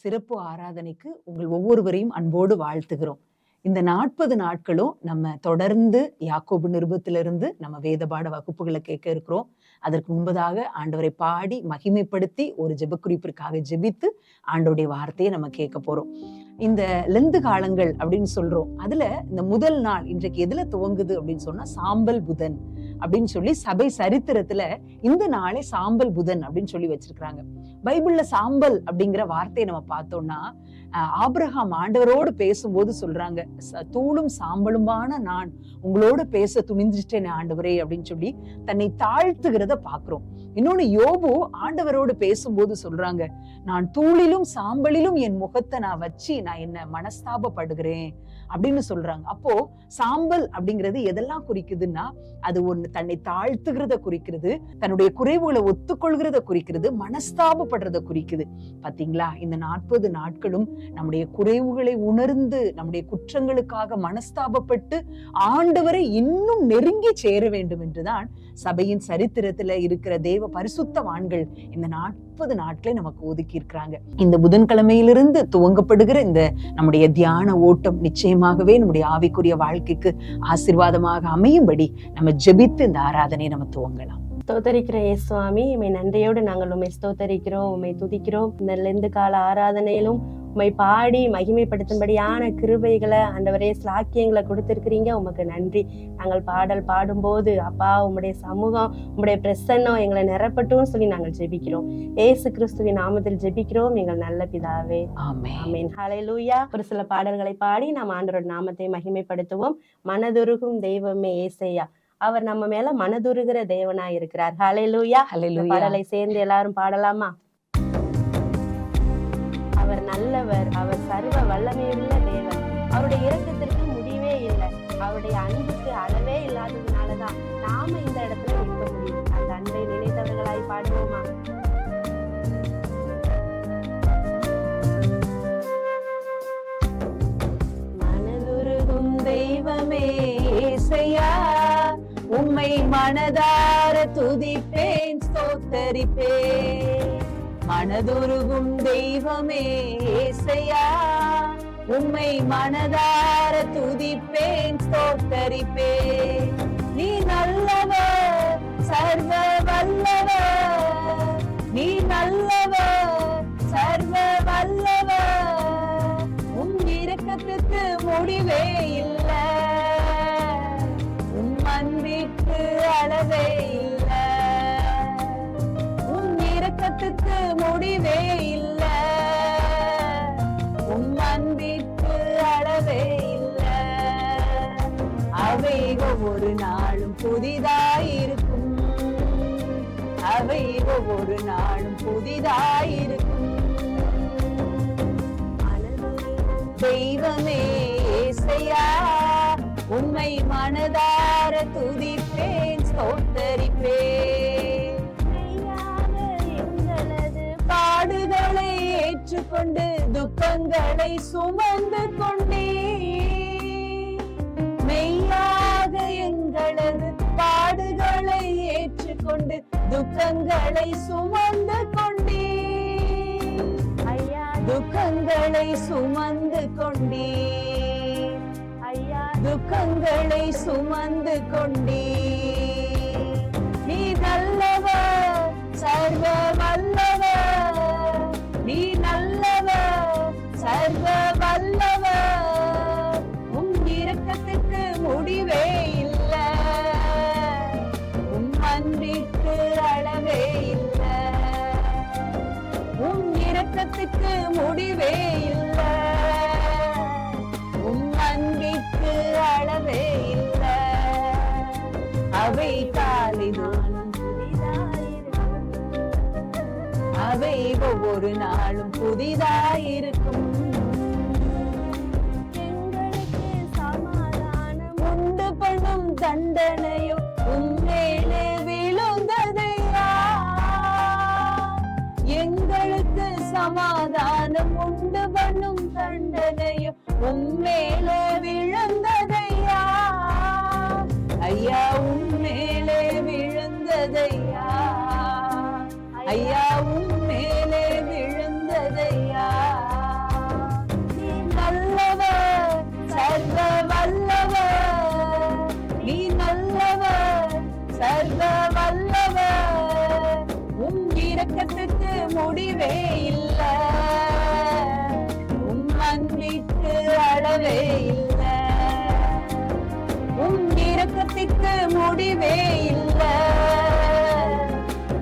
சிறப்பு ஆராதனைக்கு உங்கள் ஒவ்வொருவரையும் அன்போடு வாழ்த்துகிறோம். இந்த 40 நாட்களும் நம்ம தொடர்ந்து யாக்கோபு நிருபத்திலிருந்து நம்ம வேதபாட வகுப்புகளை கேட்க இருக்கிறோம். அதற்கு முன்பதாக ஆண்டவரை பாடி மகிமைப்படுத்தி ஒரு ஜெபக்குறிப்பிற்காக ஜெபித்து ஆண்டவருடைய வார்த்தையை நம்ம கேட்க போறோம். இந்த லெந்து காலங்கள் அப்படின்னு சொல்றோம். அதுல இந்த முதல் நாள் இன்றைக்கு எதுல துவங்குது அப்படின்னு சொன்னா சாம்பல் புதன் அப்படின்னு சொல்லி சபை சரித்திரத்துல இந்த நாளை சாம்பல் புதன் அப்படின்னு சொல்லி வச்சிருக்கிறாங்க. பைபிள்ல சாம்பல் அப்படிங்கிற வார்த்தையை நம்ம பார்த்தோம்னா ஆபிரகாம் ஆண்டவரோடு பேசும்போது சொல்றாங்க, தூளும் சாம்பலுமான நான் உங்களோட பேச துணிஞ்சிட்டேன் ஆண்டவரே அப்படின்னு சொல்லி தன்னை தாழ்த்துகிறத பாக்குறோம். இன்னொன்னு யோபு ஆண்டவரோடு பேசும்போது சொல்றாங்க, நான் தூளிலும் சாம்பலிலும் என் முகத்தை நான் வச்சு நான் என்ன மனஸ்தாபப்படுகிறேன் அப்படின்னு சொல்றாங்க. அப்போ சாம்பல் அப்படிங்கிறது எதெல்லாம் குறிக்குதுன்னா, அது ஒண்ணு தன்னை தாழ்த்துகிறத குறிக்கிறது, தன்னுடைய குறைவுகளை ஒத்துக்கொள்கிறத குறிக்கிறது, மனஸ்தாபப்படுறத குறிக்குது. பாத்தீங்களா, இந்த 40 நாட்களும் நம்முடைய குறைவுகளை உணர்ந்து நம்முடைய குற்றங்களுக்காக மனஸ்தாபப்பட்டு ஆண்டவரை இன்னும் நெருங்கி சேர வேண்டும் என்றுதான் சபையின் சரித்திரத்துல இருக்கிற தேவ பரிசுத்தவான்கள் இந்த 40 நாட்களை நமக்கு ஒதுக்கி இருக்கிறாங்க. இந்த புதன்கிழமையிலிருந்து துவங்கப்படுகிற இந்த நம்முடைய தியான ஓட்டம் நிச்சயமாகவே நம்முடைய ஆவிக்குரிய வாழ்க்கைக்கு ஆசீர்வாதமாக அமையும்படி நம்ம ஜெபித்து இந்த ஆராதனையை நம்ம துவங்கலாம். ஸ்தோத்தரிக்கிற சுவாமி, உம்மை நன்றியோடு நாங்கள் உண்மை ஸ்தோத்தரிக்கிறோம், உண்மை துதிக்கிறோம். இந்த லெந்து கால ஆராதனையிலும் உண்மை பாடி மகிமைப்படுத்தும்படியான கிருபைகளை ஆண்டவரே ஸ்லாக்கியங்களை கொடுத்திருக்கிறீங்க. உமக்கு நன்றி. நாங்கள் பாடல் பாடும்போது அப்பா உம்முடைய சமூகம் உம்முடைய பிரசன்னம் எங்களை நிரப்பட்டும் சொல்லி நாங்கள் ஜெபிக்கிறோம். ஏசு கிறிஸ்துவின் நாமத்தில் ஜெபிக்கிறோம் எங்கள் நல்ல பிதாவே, ஆமென். ஹல்லேலூயா. ஒரு சில பாடல்களை பாடி நாம் ஆண்டவரோட நாமத்தை மகிமைப்படுத்துவோம். மனதுருகும் தெய்வமே ஏசையா, அவர் நம்ம மேல மனதுருகிற தேவனாய் இருக்கிறார். ஹல்லேலூயா. பாடலை சேர்ந்து எல்லாரும் பாடலாமா? அவர் நல்லவர், அவர் சர்வ வல்லமையுள்ள தேவன், அவருடைய இரக்கத்திற்கு முடிவே இல்லை, அவருடைய அன்புக்கு அளவே இல்லாததுனாலதான் நாம இந்த இடத்துல நிற்க முடியும். அந்த அன்பை நினைத்தவர்களாய் பாடுவோமா? மனதுருகும் தெய்வமே ஏசையா, உம்மை மனதார துதிப்பேன் ஸ்தோத்தரிப்பேன். மனதுருகும் தெய்வமே ஏசையா, உம்மை மனதார துதிப்பேன் ஸ்தோத்தரிப்பேன். நீ நல்லவர், சர்வ வல்லவர், நீ நல்லவர், சர்வ வல்லவர், உம் இரக்கத்துக்கு முடிவே இல்லை, உம் அன்பிற்கு அளவே இல்லை, உம் இரக்கத்துக்கு முடிவே இல்லை, உம் அன்பிற்கு அளவே இல்லை. அவை ஒவ்வொரு நாளும் புதிதாயிருக்கும், அவை ஒவ்வொரு நாளும் புதிதாயிருக்கும். தெய்வமே ஏசையா, உம்மை மனதார துதிப்பேன் ஸ்தோத்தரிப்பேன். எங்களது பாடுகளை ஏற்றுக்கொண்டு துக்கங்களை சுமந்து கொண்டே, மெய்யாக எங்களது பாடுகளை ஏற்றுக்கொண்டு துக்கங்களை சுமந்து கொண்டே, ஐயா துக்கங்களை சுமந்து கொண்டே, ஐயா துக்கங்களை சுமந்து கொண்டே. நீ நல்லவர், சர்வ வல்லவர், நீ நல்லவர், சர்வ வல்லவர், உம் இரக்கத்துக்கு முடிவே இல்லை, உம் அன்பிற்கு அளவே இல்லை, உம் இரக்கத்துக்கு முடிவே இல்லை, உம் அன்பிற்கு அளவே இல்லை. அவை காலினாலும் புதிதாயிருக்கும், அவை ஒவ்வொரு நாளும் புதிதாயிருக்கும். எங்களுக்கு சமாதானம் உண்டு பண்ணும் தண்டனையும் உம்மேலே விழுந்ததையா, எங்களுக்கு சமாதானம் உண்டு பண்ணும் தண்டனையும் உம்மேலே விழுந்ததையா, ஐயா உம்மேலே விழுந்ததையா, ஐயா உம்மேலே விழுந்ததையா. முடிவே இல்ல, உம் அன்பிற்கு அளவே இல்ல, உம் இரக்கத்திற்கு முடிவே இல்ல,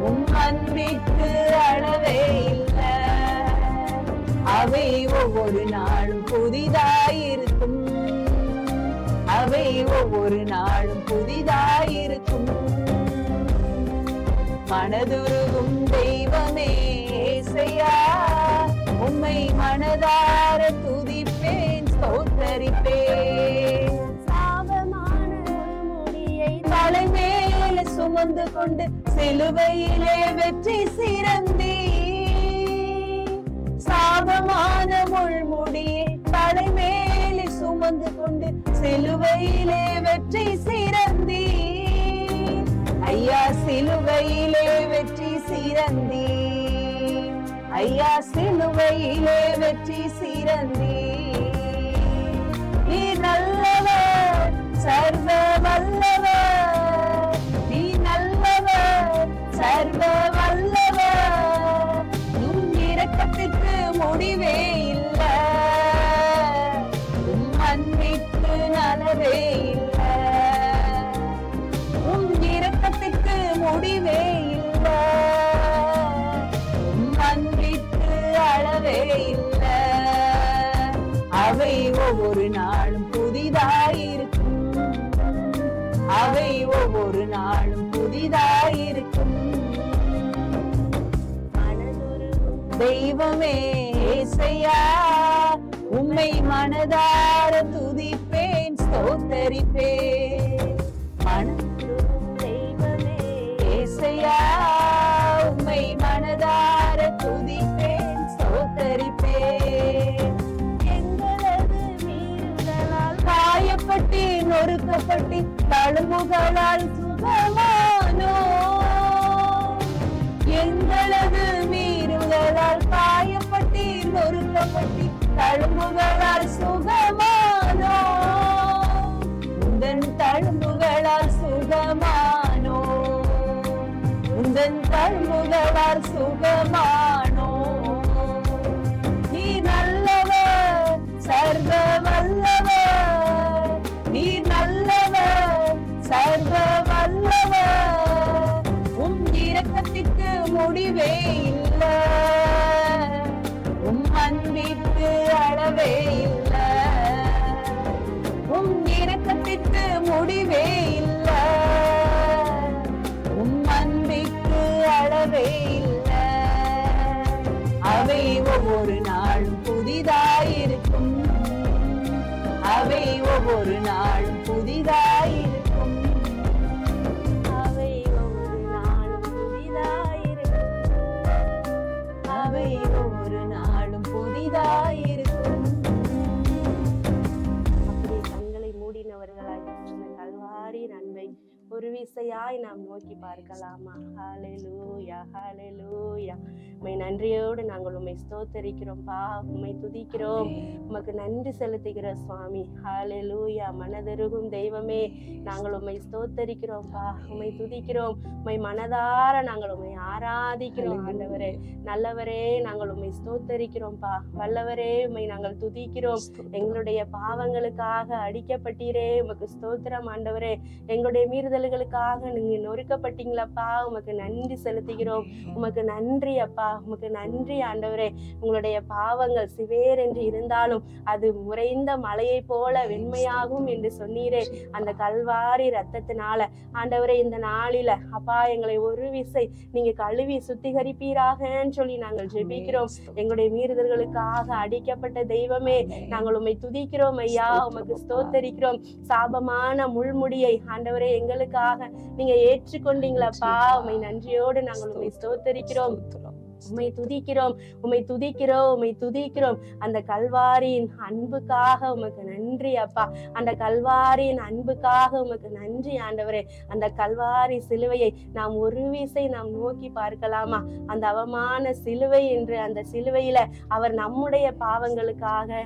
உம் அன்பிற்கு அளவே இல்ல. அவை ஒவ்வொரு நாளும் புதிதாயிருக்கும், அவை ஒவ்வொரு நாளும் புதிதாயிருக்கும். மனதுருகும் தெய்வமே ஏசையா, உம்மை மனதார துதிப்பேன், ஸ்தோத்தரிப்பேன். சாபமான முடியை தலைமேல சுமந்து கொண்டு சிலுவையிலே வெற்றி சிறந்தீ, சாபமான முள்முடியை தலைமேலே சுமந்து கொண்டு சிலுவையிலே வெற்றி சிறந்தீ. ஐயா சிலுவையிலே வெற்றி சிறந்தீ, ஐயா சிலுவையிலே வெற்றி சிறந்தீ. நீ நல்லவர், சர்வ வல்லவர், நீ நல்லவர், சர்வ வல்லவர். உம் இரக்கத்திற்கு முடிவே இல்ல, உம் அன்பிற்கு அளவே இல்ல, உம் இரக்கத்திற்கு முடிவே இல்ல, உம் அன்பிற்கு அளவே இல்ல. அவை ஒவ்வொரு நாளும் புதிதாயிருக்கும், அவை ஒவ்வொரு நாளும் புதிதாயிருக்கும். தெய்வமே ஏசையா, உம்மை மனதார துதிப்பேன், ஸ்தோத்தரிப்பேன். தெய்வமே ஏசையா, உம்மை மனதார துதிப்பேன், ஸ்தோத்தரிப்பேன். எங்களது மீறுதலால் காயப்பட்டு நொறுக்கப்பட்டு தழும்புகளால் சுகமானோ, எங்களது மீறுதலால் காயப்பட்டு நொறுக்கப்பட்டு தழும்புகளால் சுகமானோ, உந்தன் தழும்புகளால் சுகமானோ, உந்தன் தழும்புகளால் சுகமானோ. நீ நல்லவர், சர்வ வல்லவர், நீ நல்லவர், சர்வ வல்லவர். உம் இரக்கத்திற்கு முடிவே இல்ல, உம் அன்பிற்கு அளவே இல்ல, உம் இரக்கத்திற்கு முடிவே இல்ல, உம் அன்பிற்கு அளவே இல்ல. அவை ஒவ்வொரு நாளும் புதிதாயிருக்கும், அவை ஒவ்வொரு நாளும் புதிதாயிருக்கும், அவை ஒவ்வொரு நாளும் புதிதாயிருக்கும், அவை ஒவ்வொரு நாளும் புதிதாயிருக்கும். அப்படி கண்களை மூடினவர்களாய் அந்த கல்வாரி நன்மை ஒரு விசையாய் நாம் நோக்கி பார்க்கலாமா? ஹல்லேலூயா, ஹல்லேலூயா. உம்மை நன்றியோடு நாங்கள் உம்மை ஸ்தோத்தரிக்கிறோம்பா, உம்மை துதிக்கிறோம், உமக்கு நன்றி செலுத்துகிறோம் சுவாமி. ஹல்லேலூயா. மனதெருகும் தெய்வமே, நாங்கள் உம்மை ஸ்தோத்தரிக்கிறோம்பா, உம்மை துதிக்கிறோம், உம்மை மனதார நாங்கள் உம்மை ஆராதிக்கிறோம். ஆண்டவரே நல்லவரே, நாங்கள் உம்மை ஸ்தோத்தரிக்கிறோம்பா, வல்லவரே உம்மை நாங்கள் துதிக்கிறோம். எங்களுடைய பாவங்களுக்காக அடிக்கப்பட்டீரே, உமக்கு ஸ்தோத்திரம் ஆண்டவரே. எங்களுடைய மீறுதல்களுக்காக நீங்க நொறுக்கப்பட்டீங்களப்பா, உமக்கு நன்றி செலுத்துகிறோம். உமக்கு நன்றி அப்பா, உமக்கு நன்றி ஆண்டவரே. உங்களுடைய பாவங்கள் சிவேர் என்று இருந்தாலும் அது உறைந்த மலையை போல வெண்மையாகும் என்று சொன்னீரே. அந்த கல்வாரி ரத்தத்தினால ஆண்டவரே இந்த நாளில அப்பா எங்களை ஒரு விசை நீங்க கழுவி சுத்திகரிப்பீராகன்னு சொல்லி நாங்கள் ஜெபிக்கிறோம். எங்களுடைய மீறுதல்களுக்காக அடிக்கப்பட்ட தெய்வமே, நாங்கள் உம்மை துதிக்கிறோம் ஐயா, உமக்கு ஸ்தோத்தரிக்கிறோம். சாபமான முள்முடியை ஆண்டவரே எங்களுக்காக நீங்க ஏற்றுக்கொண்டீங்களப்பா, உம்மை நன்றியோடு நாங்கள் உம்மை ஸ்தோத்தரிக்கிறோம், உம்மை துதிக்கிறோம், உம்மை துதிக்கிறோம், உம்மை துதிக்கிறோம். அந்த கல்வாரியின் அன்புக்காக உமக்கு நன்றி அப்பா, அந்த கல்வாரியின் அன்புக்காக உமக்கு நன்றி ஆண்டவரே. அந்த கல்வாரி சிலுவையை நாம் ஒரு விசை நாம் நோக்கி பார்க்கலாமா? அந்த அவமான சிலுவை என்று, அந்த சிலுவையில அவர் நம்முடைய பாவங்களுக்காக,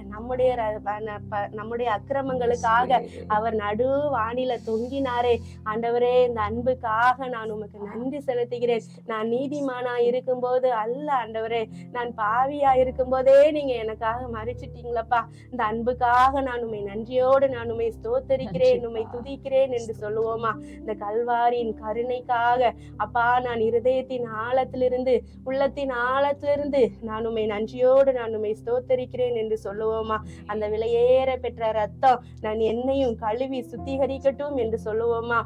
நம்முடைய அக்கிரமங்களுக்காக அவர் நடு வானில தொங்கினாரே. ஆண்டவரே இந்த அன்புக்காக நான் உமக்கு நன்றி செலுத்துகிறேன். நான் நீதிமானா இருக்கும்போது அல்ல அல்ல ஆண்டவரே, நான் பாவியா இருக்கும் போதே நீங்க எனக்காக மரிச்சிட்டீங்களப்பா. இந்த அன்புக்காக நான் உம்மை நன்றியோடு நான் உம்மை ஸ்தோத்தரிக்கிறேன், உம்மை துதிக்கிறேன் என்று சொல்லுவோமா? இந்த கல்வாரியின் கருணைக்காக அப்பா, நான் இருதயத்தின் ஆழத்திலிருந்து, உள்ளத்தின் ஆழத்திலிருந்து நான் உம்மை நன்றியோடு நான் உம்மை ஸ்தோத்தரிக்கிறேன் என்று சொல்லுவோமா? அந்த விலையேற பெற்ற ரத்தம் நான் என்னையும் கழுவி சுத்திகரிக்கட்டும் என்று சொல்லுவோமா?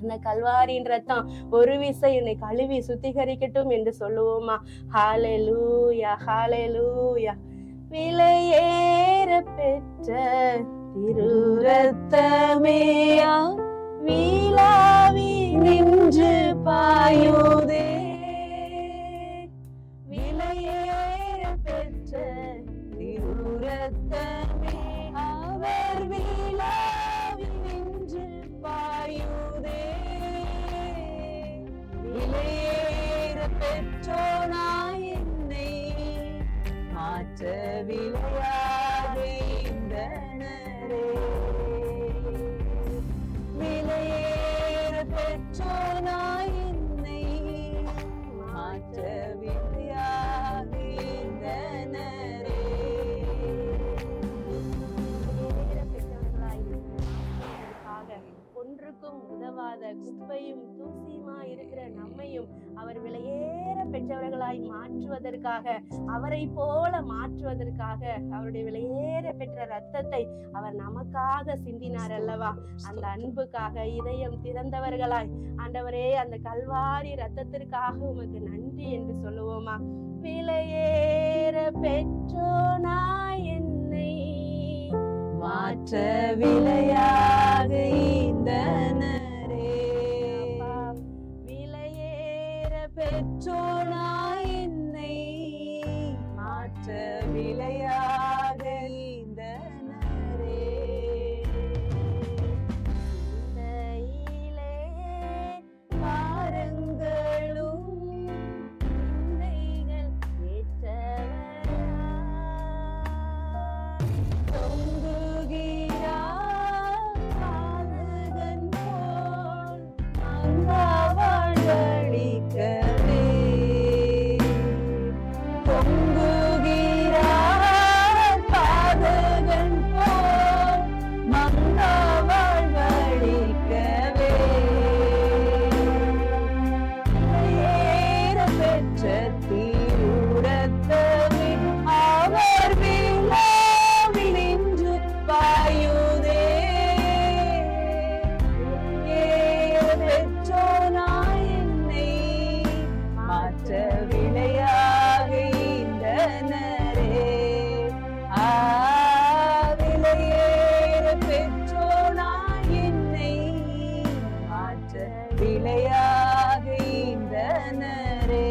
அந்த கல்வாரியின் ரத்தம் ஒரு விசை என்னை கழுவி சுத்திகரிக்கட்டும் என்று சொல்லுவோமா? ஹல்லேலூயா, ஹல்லேலூயா. விலையேற பெற்ற திரு ரத்தமே வீழாவி நின்று பாயுதே. விலையேற பெற்ற திரு ரத்தமே அவர் வீழாவி நின்று பாயுதே. விலையேற பெற்றோனாய் என்னை மாற்ற விளையாட இந்தனரே. விலையேற பெற்றோனாய் என்னை மாற்ற விளையாட இந்தனரே. ஒன்றுக்கும் உதவாத குப்பையும் தூசியுமா இருக்கிற நம்மையும் அவர் விலையேற பெற்றவர்களாய் மாற்றுவதற்காக, அவரை போல மாற்றுவதற்காக அவருடைய விலையேற பெற்ற ரத்தத்தை அவர் நமக்காக சிந்தினார் அல்லவா? அந்த அன்புக்காக இதயம் திறந்தவர்களாய் ஆண்டவரே, அந்த கல்வாரி ரத்தத்திற்காக உமக்கு நன்றி என்று சொல்லுவோமா? விலையேற பெற்றோனாய் என்னை மாற்ற விலையாக இந்தனரே. விலையேற பெற்றோனாய் என்னை மாற்ற விலையாக இந்தனரே. சிந்தையிலே பாரங்களும் சிந்தைகள் ஏற்றவரா தொங்குகிறார் பாதகன் போல் அங்கவழிக்கவே. தொங்குகிறார் பாதகன் போல் மங்கவழிக்கவே. விலையேற பெற்ற திரு ரத்தமே அவர் வீழாவி நின்று பாயுதே. விலையேற பெற்றோனாய் என்னை மாற்ற விலையாக இந்தனரே. விலையேற பெற்றோனாய் என்னை மாற்ற விலையாக இந்தனரே.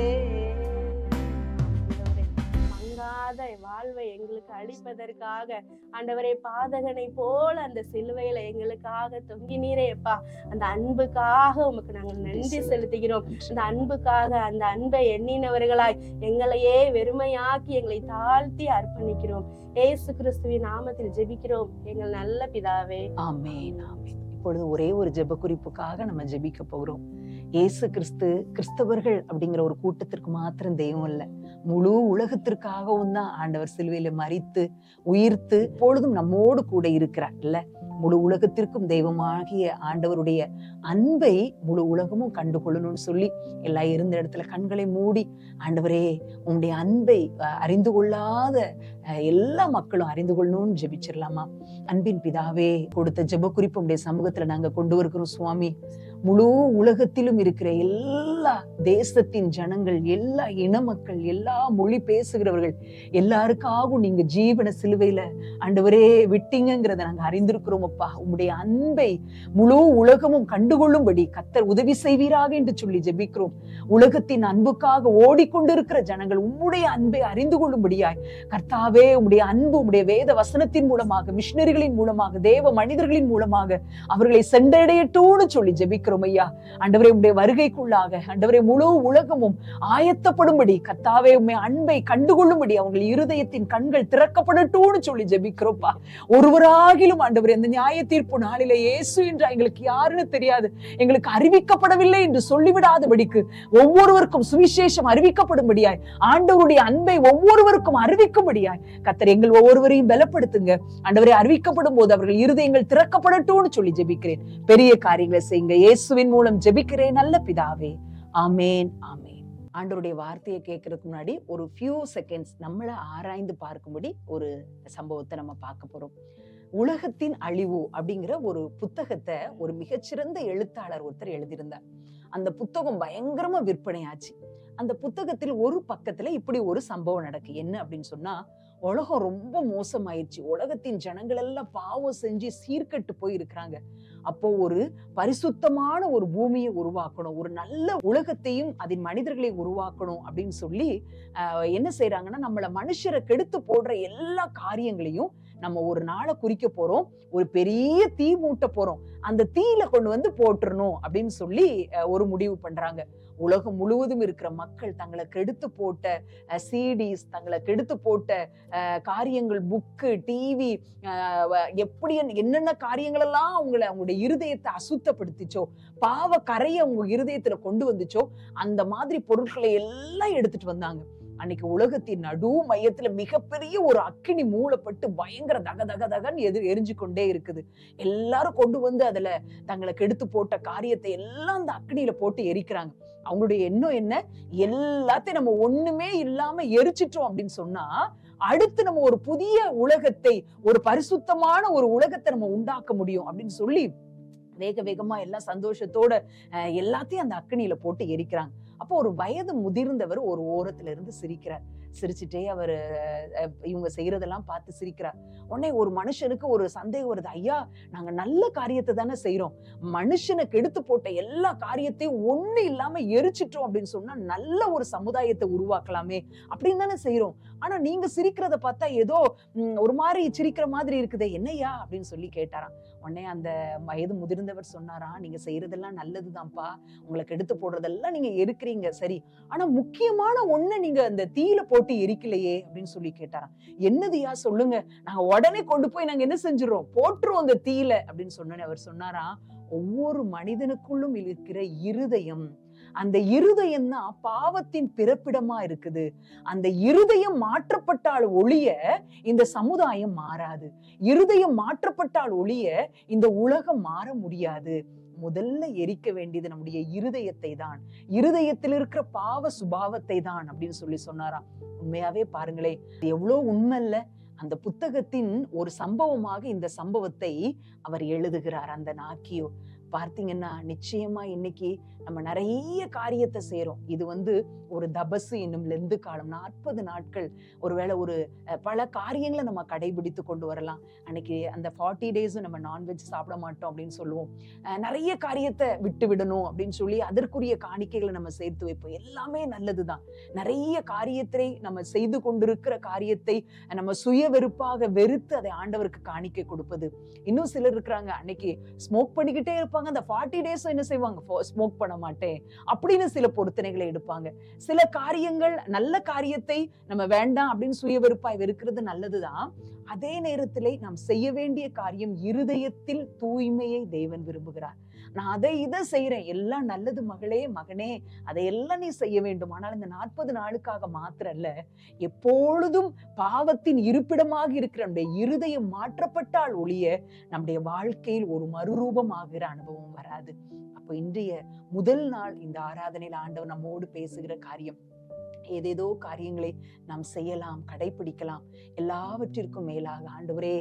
மங்காத வாழ்வை எங்களுக்கு அளிப்பதற்காக ஆண்டவரே, பாதகனை போல அந்த சிலுவையில எங்களுக்காக தொங்கினீரே அப்பா. அந்த அன்புக்காக உமக்கு நாங்கள் நன்றி செலுத்துகிறோம். அந்த அன்புக்காக, அந்த அன்பை எண்ணினவர்களாய் எங்களையே வெறுமையாக்கி எங்களை தாழ்த்தி அர்ப்பணிக்கிறோம். இயேசு கிறிஸ்துவின் நாமத்தில் ஜெபிக்கிறோம் எங்கள் நல்ல பிதாவே, ஆமென், ஆமென். இப்பொழுது ஒரே ஒரு ஜெப குறிப்புக்காக நம்ம ஜெபிக்க போகிறோம். இயேசு கிறிஸ்து கிறிஸ்தவர்கள் அப்படிங்கிற ஒரு கூட்டத்திற்கு மாத்திரம் தெய்வம் இல்ல, முழு உலகத்திற்காகவும் தான் ஆண்டவர் சிலுவையில மரித்து உயிர்த்து இப்பொழுதும் நம்மோடு கூட இருக்கிறார் இல்ல. முழு உலகத்திற்கும் தெய்வமாகிய ஆண்டவருடைய அன்பை முழு உலகமும் கண்டுகொள்ளணும்னு சொல்லி எல்லாம் இருந்த இடத்துல கண்களை மூடி, ஆண்டவரே உன்னுடைய அன்பை அறிந்து கொள்ளாத எல்லா மக்களும் அறிந்து கொள்ளணும்னு ஜெபிச்சிடலாமா? அன்பின் பிதாவே, கொடுத்த ஜெப குறிப்பு உடைய சமூகத்துல நாங்க கொண்டு வருகிறோம் சுவாமி. முழு உலகத்திலும் இருக்கிற எல்லா தேசத்தின் ஜனங்கள், எல்லா இன மக்கள், எல்லா மொழி பேசுகிறவர்கள் எல்லாருக்காகவும் நீங்க ஜீவன சிலுவையில ஆண்டவரே விட்டீங்கிறத நாங்க அறிந்திருக்கிறோம் அப்பா. உம்முடைய அன்பை முழு உலகமும் கண்டுகொள்ளும்படி கர்த்தர் உதவி செய்வீராக என்று சொல்லி ஜெபிக்கிறோம். உலகத்தின் அன்புக்காக ஓடிக்கொண்டிருக்கிற ஜனங்கள் உம்முடைய அன்பை அறிந்து கொள்ளும்படியாய் கர்த்தாவே கர்த்தாவே, உம்முடைய அன்பு, உம்முடைய வேத வசனத்தின் மூலமாக, மிஷனரிகளின் மூலமாக, தேவ மனிதர்களின் மூலமாக அவர்களை சென்றடையட்டும்னு சொல்லி ஜெபிக்கிறோம் ஐயா. ஆண்டவரே, உம்முடைய வருகைக்குள்ளாக ஆண்டவரே முழு உலகமும் ஆயத்தப்படும்படி, கர்த்தாவே உம்மை அன்பை கண்டுகொள்ளும்படி அவங்க இருதயத்தின் கண்கள் திறக்கப்படட்டும்னு சொல்லி ஜெபிக்கிறோம்ப்பா. ஒருவராகிலும் ஆண்டவரே அந்த நியாய தீர்ப்பு நாளிலே இயேசு என்றா எங்களுக்கு யாருன்னு தெரியாது, எங்களுக்கு அறிவிக்கப்படவில்லை என்று சொல்லிவிடாதபடிக்கு ஒவ்வொருவருக்கும் சுவிசேஷம் அறிவிக்கப்படும்படியாய், ஆண்டவருடைய அன்பை ஒவ்வொருவருக்கும் அறிவிக்கும்படியாய் கர்த்தர் எங்கள் ஒவ்வொருவரையும் பலப்படுத்துங்க. ஆண்டவரே, அறிவிக்கப்படும் போது அவர்கள் இருதயங்கள் திறக்கப்படட்டும்னு சொல்லி ஜெபிக்கிறேன். பெரிய காரியங்களை செய்யுங்க. இயேசுவின் மூலம் ஜெபிக்கிறேன் நல்ல பிதாவே. ஆமேன், ஆமேன். ஆண்டவருடைய வார்த்தையை கேட்கறதுக்கு முன்னாடி ஒரு ஃபியூ செகண்ட்ஸ் நம்மளை ஆராய்ந்து பார்க்கும்படி ஒரு சம்பவத்தை நம்ம பார்க்க போறோம். உலகத்தின் அழிவு அப்படிங்கிற ஒரு புத்தகத்தை ஒரு மிகச்சிறந்த எழுத்தாளர் ஒருத்தர் எழுதியிருந்தார். அந்த புத்தகம் பயங்கரமா விற்பனையாச்சு. அந்த புத்தகத்தில் ஒரு பக்கத்துல இப்படி ஒரு சம்பவம் நடக்கு. என்ன அப்படின்னு சொன்னா, உலகம் ரொம்ப மோசமாயிருச்சு, உலகத்தின் ஜனங்கள் எல்லாம் பாவம் செஞ்சு சீர்கெட்டு போய் இருக்கிறாங்க. அப்போ ஒரு பரிசுத்தமான ஒரு பூமியை உருவாக்கணும், ஒரு நல்ல உலகத்தையும் அதன் மனிதர்களை உருவாக்கணும் அப்படின்னு சொல்லி என்ன செய்யறாங்கன்னா, நம்மள மனுஷரை கெடுத்து போடுற எல்லா காரியங்களையும் நம்ம ஒரு நாளை குறிக்க போறோம், ஒரு பெரிய தீ மூட்ட போறோம், அந்த தீயில கொண்டு வந்து போட்டுறணும் அப்படின்னு சொல்லி ஒரு முடிவு பண்றாங்க. உலகம் முழுவதும் இருக்கிற மக்கள் தங்களை கெடுத்து போட்ட சிடிஸ், தங்களை கெடுத்து போட்ட காரியங்கள், புக்கு, டிவி, எப்படி என்னென்ன காரியங்கள் எல்லாம் அவங்களுடைய இருதயத்தை அசுத்தப்படுத்திச்சோ, பாவ கரையை அவங்க இருதயத்துல கொண்டு வந்துச்சோ, அந்த மாதிரி பொருட்களை எல்லாம் எடுத்துட்டு வந்தாங்க. அன்னைக்கு உலகத்தின் நடு மையத்துல மிகப்பெரிய ஒரு அக்கினி மூலப்பட்டு பயங்கர தக தக தகன்னு எரிஞ்சு கொண்டே இருக்குது. எல்லாரும் கொண்டு வந்து அதுல தங்களை கெடுத்து போட்ட காரியத்தை எல்லாம் அந்த அக்கினியில போட்டு எரிக்கிறாங்க. அவங்களுடைய எண்ணம் என்ன, எல்லாத்தையும் நம்ம ஒண்ணுமே இல்லாம எரிச்சிட்டோம் அப்படின்னு சொன்னா அடுத்து நம்ம ஒரு புதிய உலகத்தை, ஒரு பரிசுத்தமான ஒரு உலகத்தை நம்ம உண்டாக்க முடியும் அப்படின்னு சொல்லி வேக வேகமா எல்லாம் சந்தோஷத்தோட எல்லாத்தையும் அந்த அக்கினியில போட்டு எரிக்கிறாங்க. அப்போ ஒரு வயது முதிர்ந்தவர் ஒரு ஓரத்துல இருந்து சிரிக்கிறார். சிரிச்சுட்டே அவர் இவங்க செய்யறதெல்லாம் பார்த்து சிரிக்கிறார். உடனே ஒரு மனுஷனுக்கு ஒரு சந்தேகம் வருது, ஐயா நாங்க நல்ல காரியத்தை தானே செய்யறோம், மனுஷனை கெடுத்து போட்ட எல்லா காரியத்தையும் ஒண்ணு இல்லாம எரிச்சிட்டோம் அப்படின்னு சொன்னா நல்ல ஒரு சமுதாயத்தை உருவாக்கலாமே அப்படின்னு தானே செய்யறோம். ஆனா நீங்க சிரிக்கிறத பார்த்தா ஏதோ ஒரு மாதிரி சிரிக்கிற மாதிரி இருக்குதே, என்னையா அப்படின்னு சொல்லி கேட்டாராம். உடனே அந்த வயது முதிர்ந்தவர் சொன்னாராம், நீங்க செய்யறதெல்லாம் நல்லதுதான்ப்பா, உங்களை கெடுத்து போடுறதெல்லாம் நீங்க எரிக்கிறீங்க சரி, ஆனா முக்கியமான ஒண்ணு நீங்க அந்த தீயில போட்டு எரிக்கலையே அப்படின்னு சொல்லி கேட்டாராம். என்னதுயா சொல்லுங்க, நாங்க உடனே கொண்டு போய் நாங்க என்ன செஞ்சிடறோம், போட்டுருவோம் அந்த தீயில அப்படின்னு சொன்னேன். அவர் சொன்னாராம், ஒவ்வொரு மனிதனுக்குள்ளும் இருக்கிற இருதயம், அந்த இருதயம் தான் பாவத்தின் பிறப்பிடமா இருக்குது. அந்த இருதயம் மாற்றப்பட்டால் ஒழிய இந்த சமுதாயம் மாறாது. இருதயம் மாற்றப்பட்டால் ஒழிய இந்த உலகம் மாற முடியாது. முதல்ல எரிக்க வேண்டியது நம்முடைய இருதயத்தை தான், இருதயத்தில் இருக்கிற பாவ சுபாவத்தை தான் அப்படின்னு சொல்லி சொன்னாராம். உண்மையாவே பாருங்களே, எவ்வளவு உண்மை இல்ல. அந்த புத்தகத்தின் ஒரு சம்பவமாக இந்த சம்பவத்தை அவர் எழுதுகிறார் அந்த நாக்கியோ. பார்த்தீங்கன்னா நிச்சயமா இன்னைக்கு நம்ம நிறைய காரியத்தை செய்யறோம். இது ஒரு தபசு என்னும் லெந்து காலம், 40 நாட்கள் ஒருவேளை ஒரு பல காரியங்களை நம்ம கடைபிடித்து கொண்டு வரலாம். அன்னைக்கு அந்த 40 டேஸும் நம்ம நான்வெஜ் சாப்பிட மாட்டோம் அப்படின்னு சொல்லுவோம். நிறைய காரியத்தை விட்டு விடணும் அப்படின்னு சொல்லி அதற்குரிய காணிக்கைகளை நம்ம சேர்த்து வைப்போம். எல்லாமே நல்லதுதான். நிறைய காரியத்தை நம்ம செய்து கொண்டிருக்கிற காரியத்தை நம்ம சுய வெறுப்பாக வெறுத்து அதை ஆண்டவருக்கு காணிக்கை கொடுப்பது. இன்னும் சிலர் இருக்கிறாங்க, அன்னைக்கு ஸ்மோக் பண்ணிக்கிட்டே இருப்பாங்க, அந்த 40 டேஸும் என்ன செய்வாங்க, ஸ்மோக் பண்ண மாட்டேன் அப்படின்னு சில பொருத்தனைகளை எடுப்பாங்க. சில காரியங்கள், நல்ல காரியத்தை நம்ம வேண்டாம் அப்படின்னு சுய வெறுப்பாய் வெறுக்கிறது நல்லதுதான். அதே நேரத்திலே நாம் செய்ய வேண்டிய காரியம், இருதயத்தில் தூய்மையை தேவன் விரும்புகிறார். நான் அதை இதை செய்யறேன், எல்லாம் நல்லது மகளே மகனே, அதையெல்லாம் நீ செய்ய வேண்டும். ஆனால் இந்த 40 நாளுக்காக மாத்திரம் இல்ல, எப்பொழுதும் பாவத்தின் இருப்பிடமாக இருக்கிற நம்முடைய இருதயம் மாற்றப்பட்டால் ஒழிய நம்முடைய வாழ்க்கையில் ஒரு மறுரூபமாகிற அனுபவம் வராது. அப்போ இன்றைய முதல் நாள் இந்த ஆராதனையில் ஆண்டவர் நம்மோடு பேசுகிற காரியம், ஏதேதோ காரியங்களை நாம் செய்யலாம், கடைபிடிக்கலாம். எல்லாவற்றிற்கும் மேலாக ஆண்டவரே,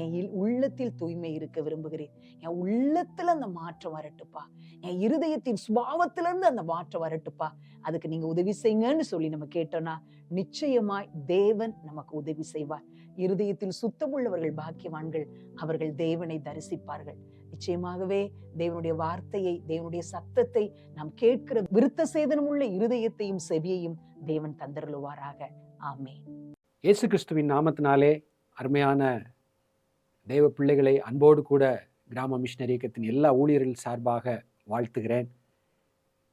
என் உள்ளத்தில் தூய்மை இருக்க விரும்புகிறேன், என் உள்ளத்துல அந்த மாற்றம் வரட்டுப்பா, என் இருதயத்தின் சுபாவத்திலிருந்து அந்த மாற்றம் வரட்டுப்பா, அதுக்கு நீங்க உதவி செய்யுங்கன்னு சொல்லி நம்ம கேட்டோம்னா நிச்சயமாய் தேவன் நமக்கு உதவி செய்வார். இருதயத்தில் சுத்தமுள்ளவர்கள் பாக்கியவான்கள், அவர்கள் தேவனை தரிசிப்பார்கள். நிச்சயமாகவே தேவனுடைய வார்த்தையை, தேவனுடைய சத்தத்தை நாம் கேட்கிற விருத்த சேதனமுள்ள இருதயத்தையும் செவியையும் தேவன் தந்தருளுவாராக. ஆமென். இயேசு கிறிஸ்துவின் நாமத்தினாலே அருமையான தெய்வ பிள்ளைகளை அன்போடு கூட கிராம மிஷனரி இயக்கத்தின் எல்லா ஊழியர்கள் சார்பாக வாழ்த்துகிறேன்.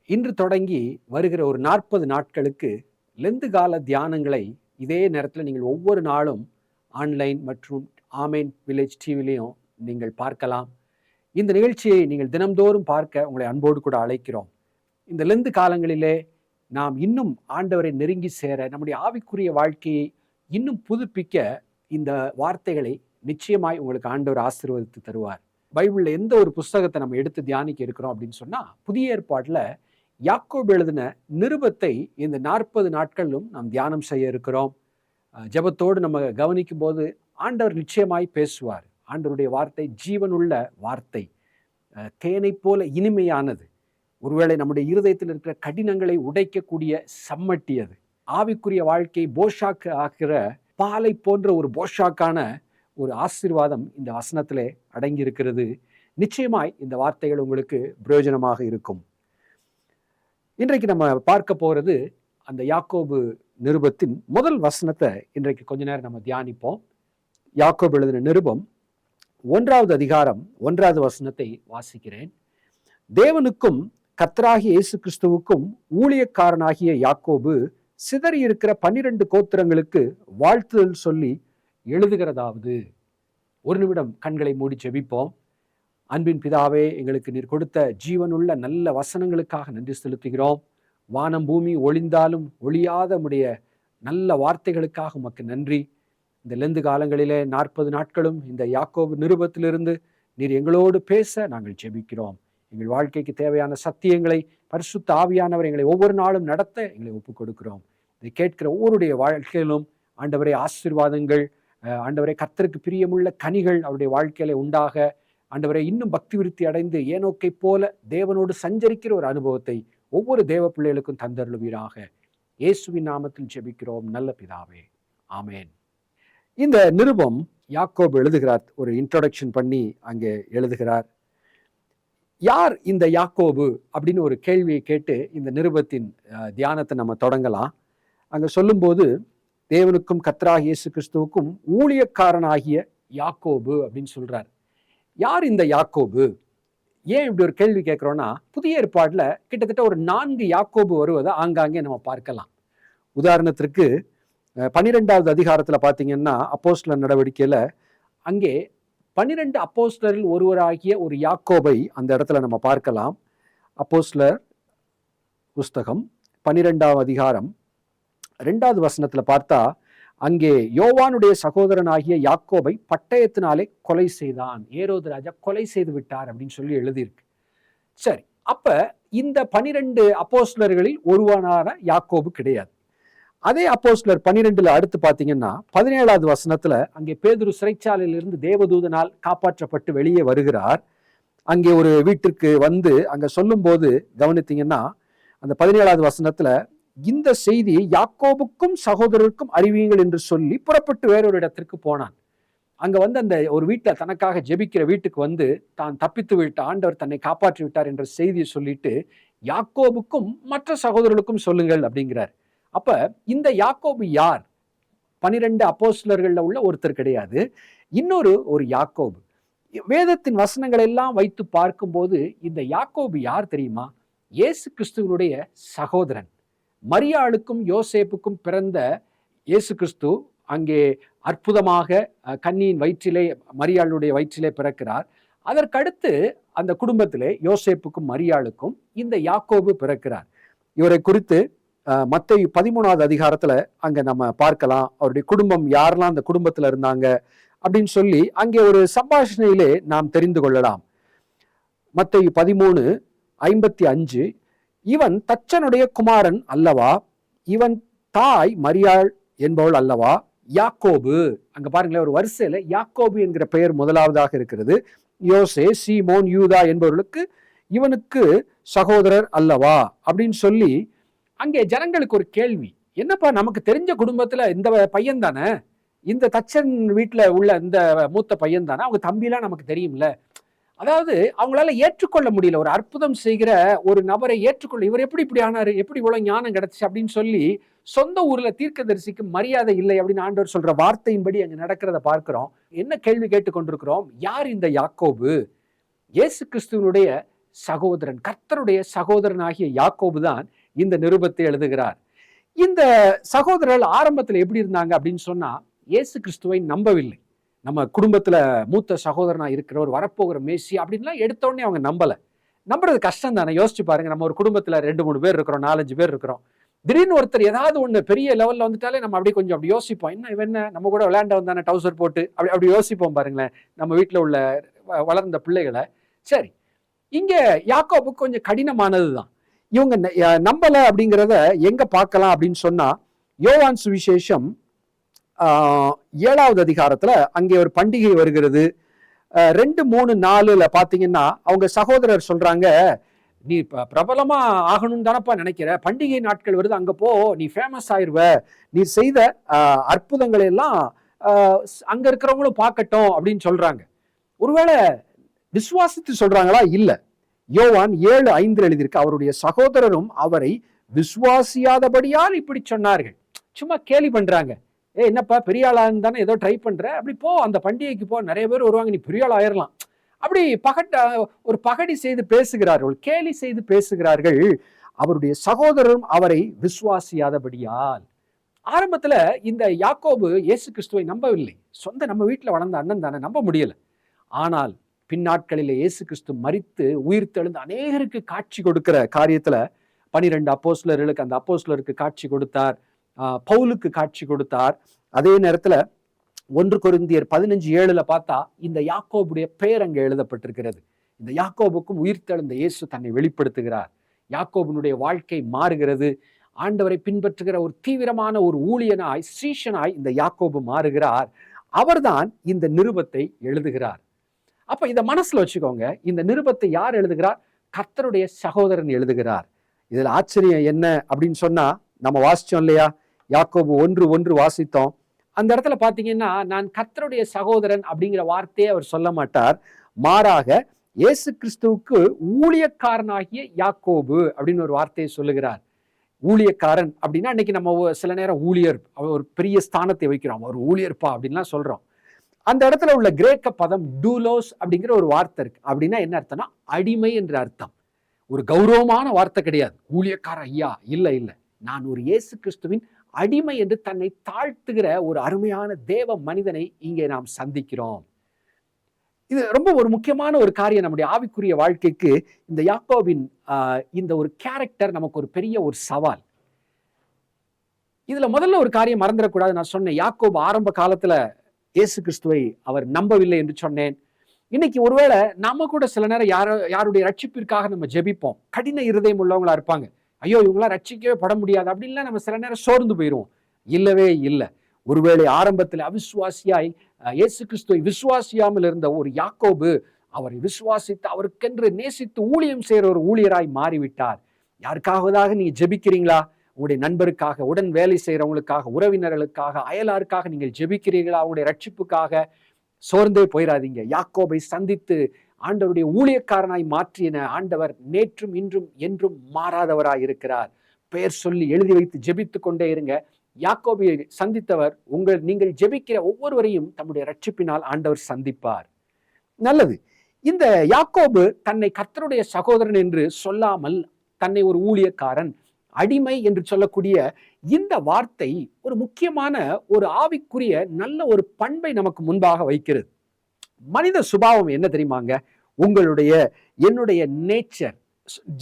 இன்று தொடங்கி வருகிற ஒரு 40 நாட்களுக்கு லெந்து கால தியானங்களை இதே நேரத்தில் நீங்கள் ஒவ்வொரு நாளும் ஆன்லைன் மற்றும் ஆமேன் வில்லேஜ் டிவிலையும் நீங்கள் பார்க்கலாம். இந்த நிகழ்ச்சியை நீங்கள் தினம்தோறும் பார்க்க உங்களை அன்போடு கூட அழைக்கிறோம். இந்த லெந்து காலங்களிலே நாம் இன்னும் ஆண்டவரை நெருங்கி சேர, நம்முடைய ஆவிக்குரிய வாழ்க்கையை இன்னும் புதுப்பிக்க இந்த வார்த்தைகளை நிச்சயமாய் உங்களுக்கு ஆண்டவர் ஆசீர்வதித்து தருவார். பைபிளில் எந்த ஒரு புஸ்தகத்தை நம்ம எடுத்து தியானிக்க இருக்கிறோம் அப்படின்னு சொன்னால், புதிய ஏற்பாட்டில் யாக்கோபு எழுதின நிருபத்தை இந்த 40 நாட்களிலும் நாம் தியானம் செய்ய இருக்கிறோம். ஜெபத்தோடு நம்ம கவனிக்கும் போது ஆண்டவர் நிச்சயமாய் பேசுவார். ஆண்டவருடைய வார்த்தை ஜீவனுள்ள வார்த்தை, தேனை போல இனிமையானது. ஒருவேளை நம்முடைய இருதயத்தில் இருக்கிற கடினங்களை உடைக்கக்கூடிய சம்மட்டி அது. ஆவிக்குரிய வாழ்க்கை போஷாக்கு ஆகிற பாலை போன்ற ஒரு போஷாக்கான ஒரு ஆசீர்வாதம் இந்த வசனத்திலே அடங்கி இருக்கிறது. நிச்சயமாய் இந்த வார்த்தைகள் உங்களுக்கு பிரயோஜனமாக இருக்கும். இன்றைக்கு நம்ம பார்க்க போறது அந்த யாக்கோபு நிருபத்தின் முதல் வசனத்தை இன்றைக்கு கொஞ்ச நேரம் நம்ம தியானிப்போம். யாக்கோபு எழுதின நிருபம் 1வது அதிகாரம் 1வது வசனத்தை வாசிக்கிறேன். தேவனுக்கும் கர்த்தராகிய இயேசு கிறிஸ்துவுக்கும் ஊழியக்காரனாகிய யாக்கோபு சிதறி இருக்கிற 12 கோத்திரங்களுக்கு வாழ்த்துதல் சொல்லி எழுதுகிறதாவது. ஒரு நிமிடம் கண்களை மூடி ஜெபிப்போம். அன்பின் பிதாவே, எங்களுக்கு நீர் கொடுத்த ஜீவனுள்ள நல்ல வசனங்களுக்காக நன்றி செலுத்துகிறோம். வானம் பூமி ஒளிந்தாலும் ஒளியாத உம்முடைய நல்ல வார்த்தைகளுக்காக உமக்கு நன்றி. இந்த லெந்து காலங்களிலே 40 நாட்களும் இந்த யாக்கோபு நிருபத்திலிருந்து நீர் எங்களோடு பேச நாங்கள் ஜெபிக்கிறோம். எங்கள் வாழ்க்கைக்கு தேவையான சத்தியங்களை பரிசுத்த ஆவியானவர் எங்களை ஒவ்வொரு நாளும் நடத்த எங்களை ஒப்புக் கொடுக்கிறோம். இதை கேட்கிற ஒவ்வொருடைய வாழ்க்கையிலும் ஆண்டவரே ஆசீர்வாதங்கள், ஆண்டவரே கர்த்தருக்கு பிரியமுள்ள கனிகள் அவருடைய வாழ்க்கையில உண்டாக, ஆண்டவரே இன்னும் பக்தி விருத்தி அடைந்து ஏனோக்கை போல தேவனோடு சஞ்சரிக்கிற ஒரு அனுபவத்தை ஒவ்வொரு தேவ பிள்ளைகளுக்கும் தந்தருளுவீராக. இயேசுவின் நாமத்தில் ஜெபிக்கிறோம் நல்ல பிதாவே, ஆமேன். இந்த நிருபம் யாக்கோபு எழுதுகிறார். ஒரு இன்ட்ரோடக்ஷன் பண்ணி அங்கே எழுதுகிறார். யார் இந்த யாக்கோபு அப்படின்னு ஒரு கேள்வியை கேட்டு இந்த நிருபத்தின் தியானத்தை நம்ம தொடங்கலாம். அங்கே சொல்லும்போது தேவனுக்கும் கர்த்தராகிய இயேசு கிறிஸ்துவுக்கும் ஊழியக்காரனாகிய யாக்கோபு அப்படின்னு சொல்றார். யார் இந்த யாக்கோபு? ஏன் இப்படி ஒரு கேள்வி கேட்குறோன்னா, புதிய ஏற்பாட்டில் கிட்டத்தட்ட ஒரு 4 யாக்கோபு வருவதை ஆங்காங்கே நம்ம பார்க்கலாம். உதாரணத்திற்கு 12வது அதிகாரத்தில் பார்த்தீங்கன்னா அப்போஸ்தலர் நடவடிக்கையில் அங்கே 12 அப்போஸ்தலரில் ஒருவராகிய ஒரு யாக்கோபை அந்த இடத்துல நம்ம பார்க்கலாம். அப்போஸ்தலர் புஸ்தகம் 12வது அதிகாரம் 2வது வசனத்தில் பார்த்தா, அங்கே யோவானுடைய சகோதரனாகிய யாக்கோபை பட்டயத்தினாலே கொலை செய்தான், ஏரோது ராஜா கொலை செய்து விட்டார் அப்படின்னு சொல்லி எழுதியிருக்கு. சரி, அப்ப இந்த 12 அப்போஸ்தலர்களில் ஒருவனான யாக்கோபு கிடையாது. அதே அப்போஸ்தலர் 12ல அடுத்து பார்த்தீங்கன்னா 17வது வசனத்துல அங்கே பேதுரு சிறைச்சாலையிலிருந்து தேவதூதனால் காப்பாற்றப்பட்டு வெளியே வருகிறார். அங்கே ஒரு வீட்டிற்கு வந்து அங்க சொல்லும் போது கவனித்தீங்கன்னா அந்த 17வது வசனத்துல, இந்த செய்தியை யாக்கோபுக்கும் சகோதரருக்கும் அறிவியுங்கள் என்று சொல்லி புறப்பட்டு வேறொரு இடத்திற்கு போனான். அங்க வந்து அந்த ஒரு வீட்டுல தனக்காக ஜெபிக்கிற வீட்டுக்கு வந்து தான் தப்பித்து விட்ட ஆண்டவர் தன்னை காப்பாற்றி விட்டார் என்ற செய்தியை சொல்லிட்டு யாக்கோபுக்கும் மற்ற சகோதரர்களுக்கும் சொல்லுங்கள் அப்படிங்கிறார். அப்ப இந்த யாக்கோபு யார்? 12 அப்போஸ்தலர்கள்ல உள்ள ஒருத்தர் கிடையாது. இன்னொரு ஒரு யாக்கோபு. வேதத்தின் வசனங்கள் எல்லாம் வைத்து பார்க்கும்போது இந்த யாக்கோபு யார் தெரியுமா? இயேசு கிறிஸ்துவனுடைய சகோதரன். மரியாளுக்கும் யோசேப்புக்கும் பிறந்த இயேசு கிறிஸ்து அங்கே அற்புதமாக கன்னியின் வயிற்றிலே, மரியாளுடைய வயிற்றிலே பிறக்கிறார். அதற்கடுத்து அந்த குடும்பத்திலே யோசேப்புக்கும் மரியாளுக்கும் இந்த யாக்கோபு பிறக்கிறார். இவரை குறித்து மத்தேயு 13வது அதிகாரத்துல அங்க நம்ம பார்க்கலாம். அவருடைய குடும்பம் யாரெல்லாம் அந்த குடும்பத்துல இருந்தாங்க அப்படின்னு சொல்லி அங்கே ஒரு சம்பாஷணையிலே நாம் தெரிந்து கொள்ளலாம். மத்தேயு 13:55, இவன் தச்சனுடைய குமாரன் அல்லவா? இவன் தாய் மரியாள் என்பவள் அல்லவா? யாக்கோபு, அங்க பாருங்களேன், ஒரு வரிசையில யாக்கோபு என்கிற பெயர் முதலாவதாக இருக்கிறது. யோசே, சீமோன், யூதா என்பவர்களுக்கு இவனுக்கு சகோதரர் அல்லவா அப்படின்னு சொல்லி அங்கே ஜனங்களுக்கு ஒரு கேள்வி. என்னப்பா, நமக்கு தெரிஞ்ச குடும்பத்துல இந்த பையன் தானே, இந்த தச்சன் வீட்டுல உள்ள இந்த மூத்த பையன் தானே, அவங்க தம்பிலாம் நமக்கு தெரியும்ல, அதாவது அவங்களால ஏற்றுக்கொள்ள முடியல. ஒரு அற்புதம் செய்கிற ஒரு நபரை ஏற்றுக்கொள்ள, இவர் எப்படி இப்படி ஆனாரு, எப்படி இவ்வளவு ஞானம் கிடைச்சு அப்படின்னு சொல்லி சொந்த ஊர்ல தீர்க்கதரிசிக்கு மரியாதை இல்லை அப்படின்னு ஆண்டவர் சொல்ற வார்த்தையின்படி அங்க நடக்கிறத பார்க்கிறோம். என்ன கேள்வி கேட்டுக் கொண்டிருக்கிறோம்? யார் இந்த யாக்கோபு? இயேசு கிறிஸ்துவனுடைய சகோதரன், கர்த்தருடைய சகோதரனாகிய யாக்கோபு தான் இந்த நிருபத்தை எழுதுகிறார். இந்த சகோதரர்கள் ஆரம்பத்துல எப்படி இருந்தாங்க அப்படின்னு சொன்னா, இயேசு கிறிஸ்துவை நம்பவில்லை. நம்ம குடும்பத்துல மூத்த சகோதரனா இருக்கிறவர், வரப்போகிற மேசி அப்படின்லாம் எடுத்த உடனே அவங்க நம்புறது கஷ்டம் தானே. யோசிச்சு பாருங்க, நம்ம ஒரு குடும்பத்துல 2-3 பேர் இருக்கிறோம், 4-5 பேர் இருக்கிறோம். திடீர்னு ஒருத்தர் ஏதாவது ஒண்ணு பெரிய லெவல்ல வந்துட்டாலே நம்ம அப்படியே கொஞ்சம் அப்படி யோசிப்போம். என்ன நம்ம கூட விளையாண்ட வந்தானே டவுசர் போட்டு அப்படி யோசிப்போம் பாருங்களேன், நம்ம வீட்டுல உள்ள வளர்ந்த பிள்ளைகளை. சரி, இங்க யாக்கோபுக்கு கொஞ்சம் கடினமானதுதான். இவங்க நம்பல அப்படிங்கிறத எங்க பார்க்கலாம் அப்படின்னு சொன்னா, யோவான் சுவிசேஷம் 7வது அதிகாரத்துல அங்கே ஒரு பண்டிகை வருகிறது. 2, 3, 4ல பாத்தீங்கன்னா அவங்க சகோதரர் சொல்றாங்க, நீ பிரபலமா ஆகணும்னு தானப்பா நினைக்கிற, பண்டிகை நாட்கள் வருது, அங்க போ, நீ ஃபேமஸ் ஆயிருவ, நீ செய்த அற்புதங்களை எல்லாம் அங்க இருக்கிறவங்களும் பார்க்கட்டும் அப்படின்னு சொல்றாங்க. ஒருவேளை விசுவாசித்து சொல்றாங்களா? இல்ல. யோவான் 7:5 எழுதியிருக்கு, அவருடைய சகோதரரும் அவரை விசுவாசியாதபடியால் இப்படி சொன்னார்கள். சும்மா கேலி பண்றாங்க. என்னப்பா பெரிய ஆளான்னு தானே ஏதோ ட்ரை பண்ற, அப்படி போ, அந்த பண்டிகைக்கு போ, நிறைய பேர் வருவாங்க, நீ பெரிய ஆள் ஆயிரலாம். அப்படி ஒரு பகடி செய்து பேசுகிறார்கள், கேலி செய்து பேசுகிறார்கள். அவருடைய சகோதரரும் அவரை விசுவாசியாதபடியால். ஆரம்பத்துல இந்த யாக்கோபு இயேசு கிறிஸ்துவை நம்பவில்லை. நம்ம வீட்டுல வளர்ந்த அண்ணன் தானே, நம்ப முடியல. ஆனால் பின்னாட்களிலே இயேசு கிறிஸ்து மரித்து உயிர்த்தெழுந்து அநேகருக்கு காட்சி கொடுக்கிற காரியத்துல 12 அப்போஸ்தலர்களுக்கு அந்த அப்போஸ்தலருக்கு காட்சி கொடுத்தார், பவுலுக்கு காட்சி கொடுத்தார். அதே நேரத்துல 1 கொரிந்தியர் 15:7 பார்த்தா இந்த யாக்கோபுடைய பெயர் அங்கே எழுதப்பட்டிருக்கிறது. இந்த யாக்கோபுக்கும் உயிர்த்தெழுந்த இயேசு தன்னை வெளிப்படுத்துகிறார். யாக்கோபுனுடைய வாழ்க்கை மாறுகிறது. ஆண்டவரை பின்பற்றுகிற ஒரு தீவிரமான ஒரு ஊழியனாய், சீஷனாய் இந்த யாக்கோபு மாறுகிறார். அவர்தான் இந்த நிருபத்தை எழுதுகிறார். அப்ப இத மனசுல வச்சுக்கோங்க, இந்த நிருபத்தை யார் எழுதுகிறார்? கர்த்தருடைய சகோதரன் எழுதுகிறார். இதுல ஆச்சரியம் என்ன அப்படின்னு சொன்னா, நம்ம வாசிச்சோம் இல்லையா, யாக்கோபு 1:1 வாசித்தோம். அந்த இடத்துல பாத்தீங்கன்னா, நான் கர்த்தருடைய சகோதரன் அப்படிங்கிற வார்த்தையை அவர் சொல்ல மாட்டார். மாறாக இயேசு கிறிஸ்துவுக்கு ஊழியக்காரனாகிய யாக்கோபு அப்படின்னு ஒரு வார்த்தையை சொல்லுகிறார். ஊழியக்காரன் அப்படின்னா, இன்னைக்கு நம்ம சில நேரம் ஊழியர், ஒரு பெரிய ஸ்தானத்தை வைக்கிறோம், ஒரு ஊழியர்ப்பா அப்படின்லாம் சொல்றோம். அந்த இடத்துல உள்ள கிரேக்க பதம் டூலோஸ் அப்படிங்கிற ஒரு வார்த்தை இருக்கு. அப்படின்னா என்ன அர்த்தம்னா, அடிமை என்ற அர்த்தம். ஒரு கௌரவமான வார்த்தை கிடையாது. ஊழியக்கார ஐயா, இல்ல, நான் ஒரு இயேசு கிறிஸ்துவின் அடிமை என்று தன்னை தாழ்த்துகிற ஒரு அருமையான தேவ மனிதனை இங்கே நாம் சந்திக்கிறோம். இது ரொம்ப ஒரு முக்கியமான ஒரு காரியம் நம்முடைய ஆவிக்குரிய வாழ்க்கைக்கு. இந்த யாக்கோபின் இந்த ஒரு கேரக்டர் நமக்கு ஒரு பெரிய ஒரு சவால். இதுல முதல்ல ஒரு காரியம் மறந்துடக்கூடாது. நான் சொன்னேன், யாக்கோபு ஆரம்ப காலத்துல இயேசு கிறிஸ்துவை அவர் நம்பவில்லை என்று சொன்னேன். இன்னைக்கு ஒருவேளை நாம கூட சில நேரம் யாருடைய ரட்சிப்பிற்காக நம்ம ஜெபிப்போம். கடின இருதயம் உள்ளவங்களா இருப்பாங்க. ஐயோ, இவங்களாம் ரட்சிக்கவே பட முடியாது அப்படின்லாம் நம்ம சில நேரம் சோர்ந்து போயிடுவோம். இல்லவே இல்லை. ஒருவேளை ஆரம்பத்தில் அவிசுவாசியாய் இயேசு கிறிஸ்துவை விசுவாசியாமல் இருந்த ஒரு யாக்கோபு அவரை விசுவாசித்து அவருக்கென்று நேசித்து ஊழியம் செய்கிற ஒரு ஊழியராய் மாறிவிட்டார். யாருக்காவதாக நீங்க ஜெபிக்கிறீங்களா? உங்களுடைய நண்பருக்காக, உடன் வேலை செய்யறவங்களுக்காக, உறவினர்களுக்காக, அயலாருக்காக நீங்கள் ஜெபிக்கிறீர்களா? அவங்களுடைய ரட்சிப்புக்காக சோர்ந்தே போயிடாதீங்க. யாக்கோபை சந்தித்து ஆண்டவருடைய ஊழியக்காரனாய் மாற்றின ஆண்டவர் நேற்றும் இன்றும் என்றும் மாறாதவராய் இருக்கிறார். பெயர் சொல்லி எழுதி வைத்து ஜெபித்து கொண்டே இருங்க. யாக்கோபை சந்தித்தவர் நீங்கள் ஜெபிக்கிற ஒவ்வொருவரையும் தம்முடைய ரட்சிப்பினால் ஆண்டவர் சந்திப்பார். நல்லது. இந்த யாக்கோபு தன்னை கர்த்தருடைய சகோதரன் என்று சொல்லாமல் தன்னை ஒரு ஊழியக்காரன், அடிமை என்று சொல்லக்கூடிய இந்த வார்த்தை ஒரு முக்கியமான ஒரு ஆவிக்குரிய நல்ல ஒரு பண்பை நமக்கு முன்பாக வைக்கிறது. மனித சுபாவம் என்ன தெரியுமாங்க? என்னுடைய நேச்சர்,